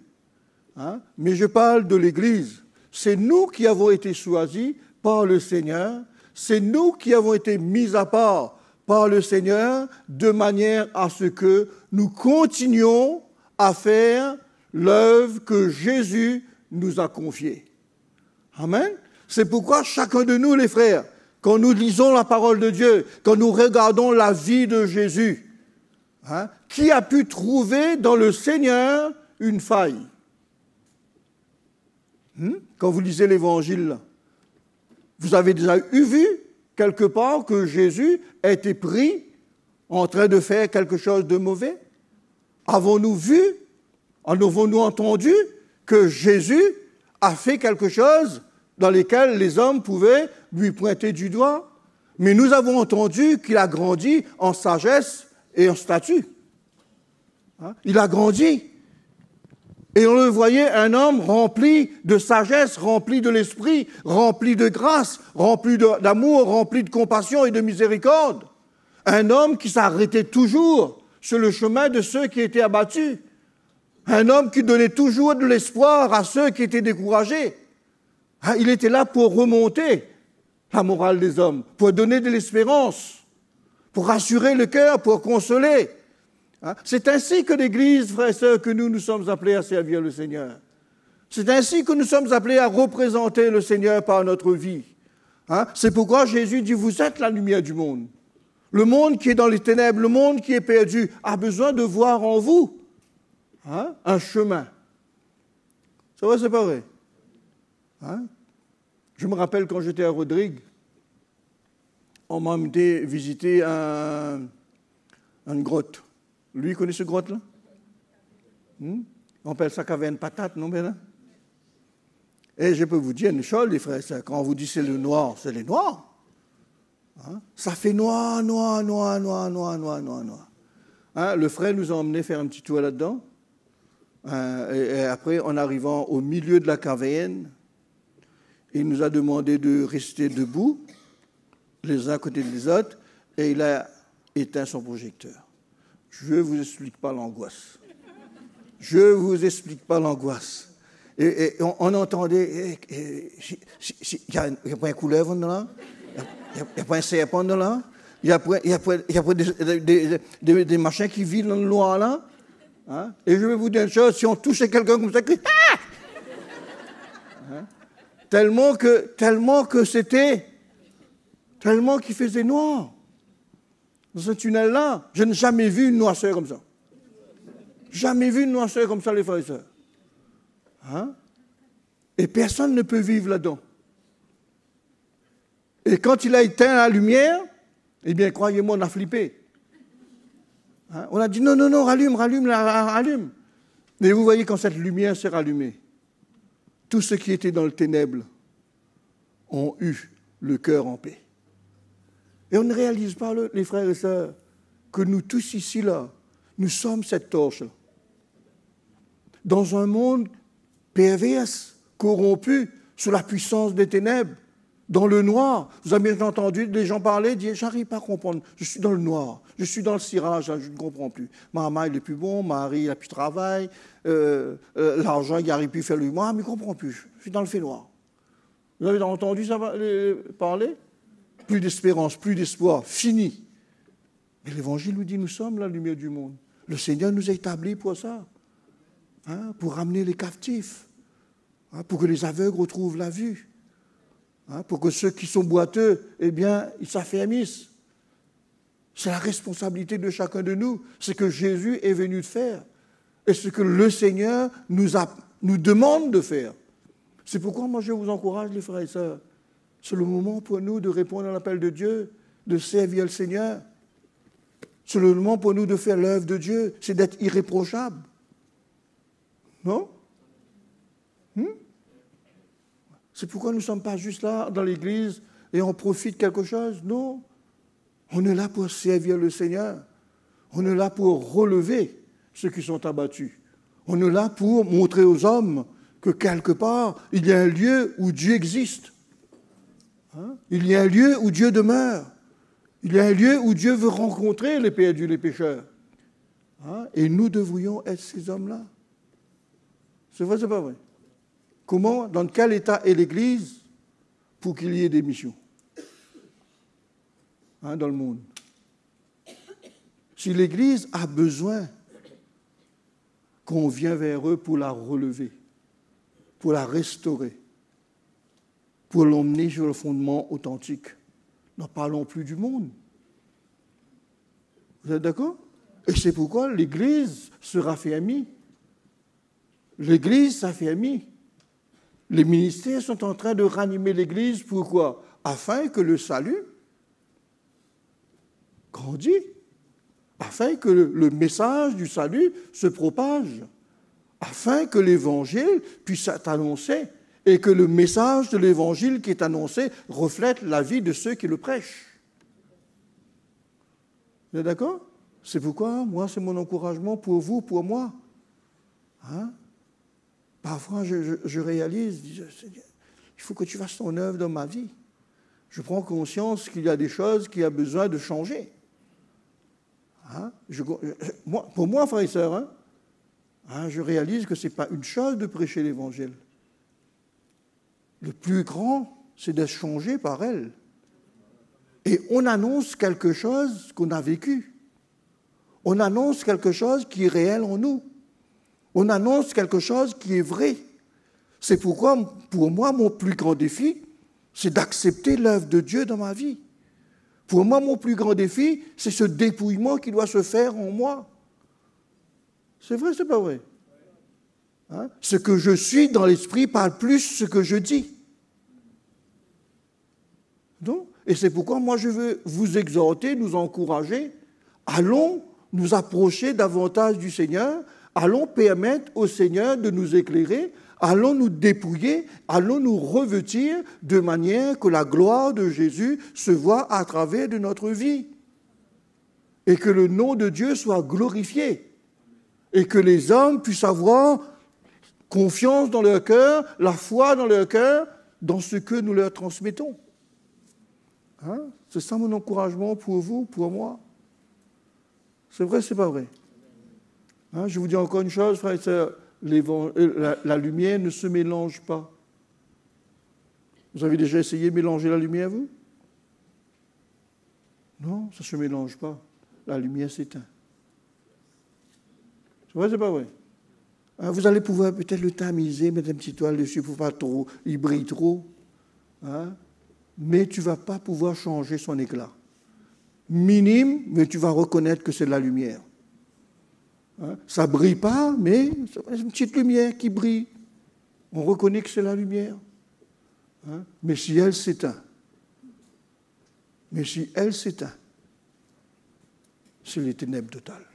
hein? Mais je parle de l'Église. C'est nous qui avons été choisis par le Seigneur. C'est nous qui avons été mis à part par le Seigneur de manière à ce que nous continuions à faire l'œuvre que Jésus nous a confiée. Amen. C'est pourquoi chacun de nous, les frères, quand nous lisons la parole de Dieu, quand nous regardons la vie de Jésus, hein, qui a pu trouver dans le Seigneur une faille? Quand vous lisez l'Évangile, vous avez déjà vu quelque part que Jésus a été pris en train de faire quelque chose de mauvais? Avons-nous vu, avons-nous entendu que Jésus a fait quelque chose dans lequel les hommes pouvaient lui pointer du doigt? Mais nous avons entendu qu'il a grandi en sagesse et en statut. Hein? Il a grandi. Et on le voyait, un homme rempli de sagesse, rempli de l'esprit, rempli de grâce, rempli d'amour, rempli de compassion et de miséricorde. Un homme qui s'arrêtait toujours sur le chemin de ceux qui étaient abattus. Un homme qui donnait toujours de l'espoir à ceux qui étaient découragés. Il était là pour remonter la morale des hommes, pour donner de l'espérance, pour rassurer le cœur, pour consoler. C'est ainsi que l'Église, frères et sœurs, que nous sommes appelés à servir le Seigneur. C'est ainsi que nous sommes appelés à représenter le Seigneur par notre vie. C'est pourquoi Jésus dit, vous êtes la lumière du monde. Le monde qui est dans les ténèbres, le monde qui est perdu, a besoin de voir en vous un chemin. C'est vrai, c'est pas vrai? Je me rappelle quand j'étais à Rodrigue, on m'a invité visiter une grotte. Lui, il connaît cette grotte-là? On appelle ça caverne patate, non, ben là? Et je peux vous dire une chose, les frères et sœurs, quand on vous dit c'est le noir, c'est les noirs. Hein? Ça fait noir, noir, noir, noir, noir, noir, noir, noir. Hein? Le frère nous a emmené faire un petit tour là-dedans. Et après, en arrivant au milieu de la caverne, il nous a demandé de rester debout, les uns à côté des autres, et il a éteint son projecteur. Je ne vous explique pas l'angoisse. Je ne vous explique pas l'angoisse. Et on entendait, il n'y a pas un couleuvre là, il n'y a pas un serpent là, il n'y a pas des machins qui vivent dans le noir là. Hein? Et je vais vous dire une chose, si on touchait quelqu'un comme ça, ah! Hein? Tellement que c'était, tellement qu'il faisait noir. Dans ce tunnel-là, je n'ai jamais vu une noirceur comme ça. Jamais vu une noirceur comme ça, les frères et sœurs. Hein? Et personne ne peut vivre là-dedans. Et quand il a éteint la lumière, eh bien, croyez-moi, on a flippé. Hein? On a dit, non, rallume. Mais vous voyez, quand cette lumière s'est rallumée, tous ceux qui étaient dans le ténèbre ont eu le cœur en paix. Et on ne réalise pas, les frères et sœurs, que nous tous ici, là, nous sommes cette torche-là. Dans un monde perverse, corrompu, sous la puissance des ténèbres, dans le noir. Vous avez bien entendu des gens parler, dire, j'arrive pas à comprendre, je suis dans le noir, je suis dans le cirage, je ne comprends plus. Maman, il est plus bon, Marie, il n'a plus de travail, l'argent, il n'arrive plus à faire le mois, mais je ne comprends plus, je suis dans le fait noir. Vous avez entendu ça parler? Plus d'espérance, plus d'espoir, fini. Mais l'Évangile nous dit, nous sommes la lumière du monde. Le Seigneur nous a établis pour ça, hein, pour ramener les captifs, hein, pour que les aveugles retrouvent la vue, hein, pour que ceux qui sont boiteux, eh bien, ils s'affermissent. C'est la responsabilité de chacun de nous. C'est ce que Jésus est venu de faire. Et ce que le Seigneur nous demande de faire. C'est pourquoi moi je vous encourage, les frères et sœurs. C'est le moment pour nous de répondre à l'appel de Dieu, de servir le Seigneur. C'est le moment pour nous de faire l'œuvre de Dieu. C'est d'être irréprochable. Non? C'est pourquoi nous ne sommes pas juste là dans l'église et on profite quelque chose. Non. On est là pour servir le Seigneur. On est là pour relever ceux qui sont abattus. On est là pour montrer aux hommes que quelque part, il y a un lieu où Dieu existe. Hein? Il y a un lieu où Dieu demeure. Il y a un lieu où Dieu veut rencontrer les perdus, les pécheurs. Hein? Et nous devrions être ces hommes-là. C'est vrai, c'est pas vrai? Comment, dans quel état est l'Église pour qu'il y ait des missions, hein, dans le monde? Si l'Église a besoin qu'on vienne vers eux pour la relever, pour la restaurer, pour l'emmener sur le fondement authentique, n'en parlons plus du monde. Vous êtes d'accord? Et c'est pourquoi l'Église se raffermit. L'Église s'affermit. Les ministères sont en train de ranimer l'Église. Pourquoi? Afin que le salut grandisse, afin que le message du salut se propage, afin que l'Évangile puisse être annoncé et que le message de l'Évangile qui est annoncé reflète la vie de ceux qui le prêchent. Vous êtes d'accord? C'est pourquoi, moi, c'est mon encouragement pour vous, pour moi. Hein? Parfois, je réalise, il faut que tu fasses ton œuvre dans ma vie. Je prends conscience qu'il y a des choses qui ont besoin de changer. Hein? Pour moi, frères et sœurs, je réalise que ce n'est pas une chose de prêcher l'Évangile. Le plus grand, c'est d'être changé par elle. Et on annonce quelque chose qu'on a vécu. On annonce quelque chose qui est réel en nous. On annonce quelque chose qui est vrai. C'est pourquoi, pour moi, mon plus grand défi, c'est d'accepter l'œuvre de Dieu dans ma vie. Pour moi, mon plus grand défi, c'est ce dépouillement qui doit se faire en moi. C'est vrai, c'est pas vrai? Hein? Ce que je suis dans l'esprit parle plus ce que je dis. Donc, et c'est pourquoi moi, je veux vous exhorter, nous encourager. Allons nous approcher davantage du Seigneur. allons permettre au Seigneur de nous éclairer, allons nous dépouiller, allons nous revêtir de manière que la gloire de Jésus se voit à travers de notre vie. Et que le nom de Dieu soit glorifié. Et que les hommes puissent avoir confiance dans leur cœur, la foi dans leur cœur, dans ce que nous leur transmettons. Hein? C'est ça mon encouragement pour vous, pour moi. C'est vrai, c'est pas vrai. Hein? Je vous dis encore une chose, frères et sœurs, la lumière ne se mélange pas. Vous avez déjà essayé de mélanger la lumière, vous? Non, ça ne se mélange pas. La lumière s'éteint. C'est vrai, c'est pas vrai? Hein, vous allez pouvoir peut-être le tamiser, mettre une petite toile dessus pour pas trop, il brille trop. Hein? Mais tu ne vas pas pouvoir changer son éclat. Minime, mais tu vas reconnaître que c'est de la lumière. Hein? Ça ne brille pas, mais c'est une petite lumière qui brille. On reconnaît que c'est la lumière. Hein? Mais si elle s'éteint, c'est les ténèbres totales.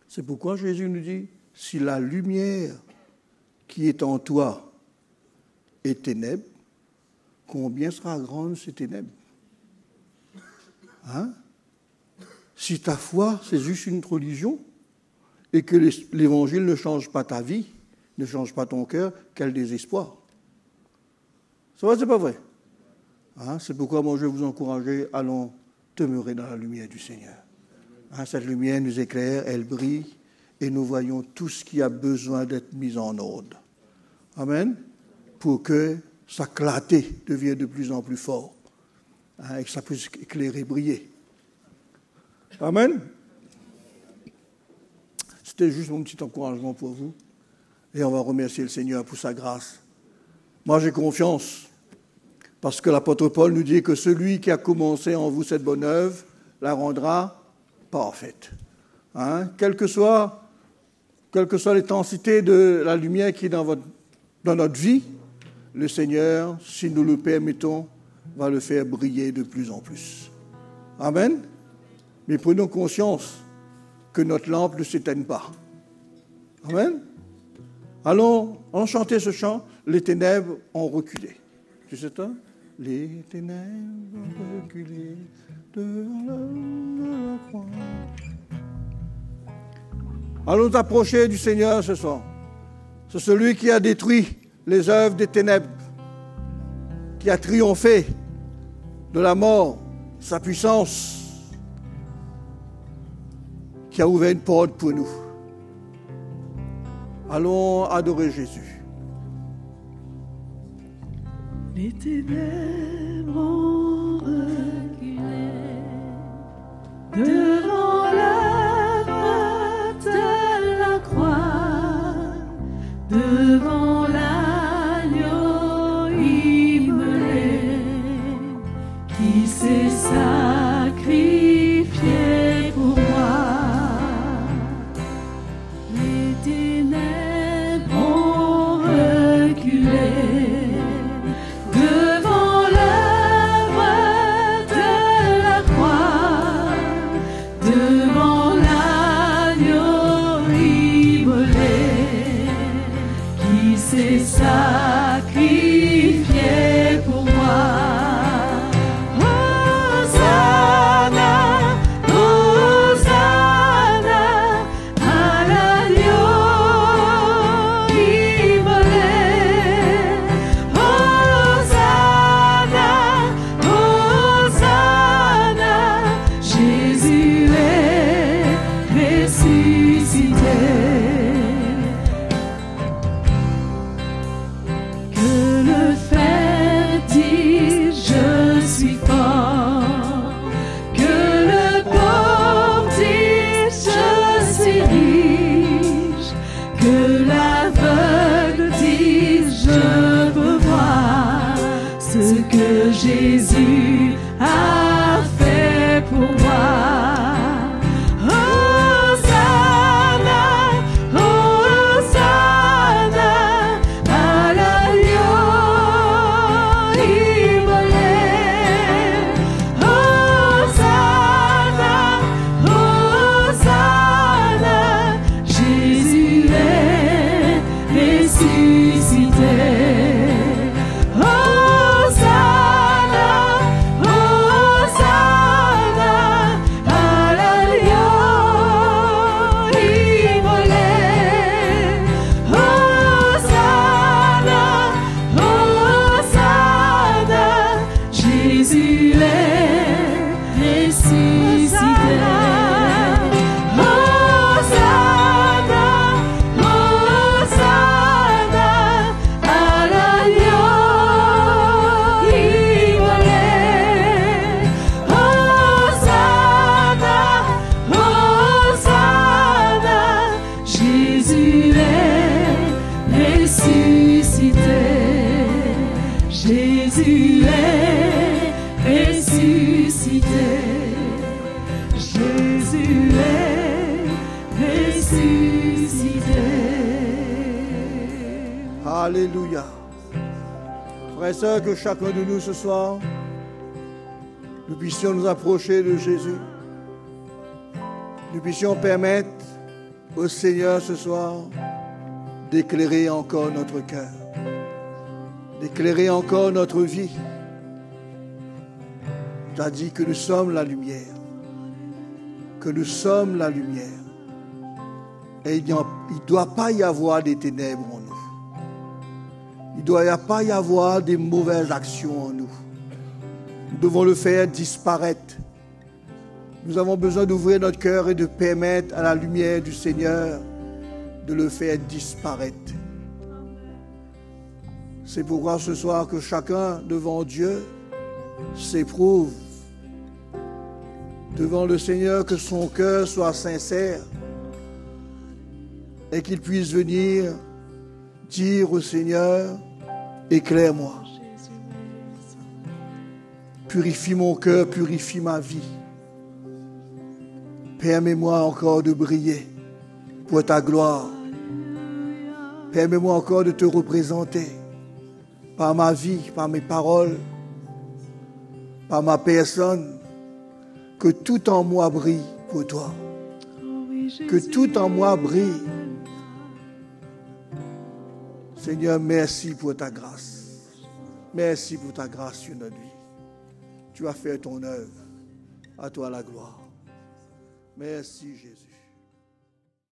C'est pourquoi Jésus nous dit, si la lumière qui est en toi est ténèbres, combien sera grande ces ténèbres? Hein? Si ta foi, c'est juste une religion, et que l'Évangile ne change pas ta vie, ne change pas ton cœur, quel désespoir. C'est vrai, c'est pas vrai? Hein? C'est pourquoi moi je vais vous encourager, allons demeurer dans la lumière du Seigneur. Hein? Cette lumière nous éclaire, elle brille, et nous voyons tout ce qui a besoin d'être mis en ordre. Amen? Pour que sa clarté devienne de plus en plus fort, hein, et que ça puisse éclairer, briller. Amen? C'était juste mon petit encouragement pour vous. Et on va remercier le Seigneur pour sa grâce. Moi, j'ai confiance, parce que l'apôtre Paul nous dit que celui qui a commencé en vous cette bonne œuvre la rendra parfaite. Hein? Quelle que soit l'intensité de la lumière qui est dans notre vie, le Seigneur, si nous le permettons, va le faire briller de plus en plus. Amen. Mais prenons conscience que notre lampe ne s'éteigne pas. Amen. Allons chanter ce chant. Les ténèbres ont reculé. Tu sais ça? Les ténèbres ont reculé devant la croix. Allons nous approcher du Seigneur ce soir. C'est celui qui a détruit les œuvres des ténèbres, qui a triomphé de la mort, sa puissance, qui a ouvert une porte pour nous. Allons adorer Jésus. Les ténèbres ont reculé devant l'œuvre de la croix, devant l'agneau immolé qui s'est sacrifié pour moi. Les ténèbres ont reculé devant l'œuvre de la croix, devant l'agneau immolé qui s'est sacrifié pour moi. Hosanna, Hosanna à l'agneau immolé. Hosanna, Hosanna, Jésus est ressuscité. Que le fer dise je suis fort, que le pauvre dise je suis riche, que l'aveugle dise je peux voir ce que Jésus a fait pour moi. Hosanna, Hosanna à l'agneau immolé. Hosanna, Hosanna, Jésus Jésus est ressuscité. Jésus est ressuscité. Alléluia. Frères et sœurs, que chacun de nous ce soir, nous puissions nous approcher de Jésus. Nous puissions permettre au Seigneur ce soir d'éclairer encore notre cœur, d'éclairer encore notre vie. Tu as dit que nous sommes la lumière, que nous sommes la lumière. Et il ne doit pas y avoir des ténèbres en nous. Il ne doit pas y avoir des mauvaises actions en nous. Nous devons le faire disparaître. Nous avons besoin d'ouvrir notre cœur et de permettre à la lumière du Seigneur de le faire disparaître. C'est pourquoi ce soir que chacun devant Dieu s'éprouve devant le Seigneur, que son cœur soit sincère et qu'il puisse venir dire au Seigneur: éclaire-moi, purifie mon cœur, purifie ma vie, permets-moi encore de briller pour ta gloire, permets-moi encore de te représenter par ma vie, par mes paroles, par ma personne, que tout en moi brille pour toi, que tout en moi brille. Seigneur, merci pour ta grâce. Merci pour ta grâce sur notre vie. Tu as fait ton œuvre. À toi la gloire. Merci Jésus.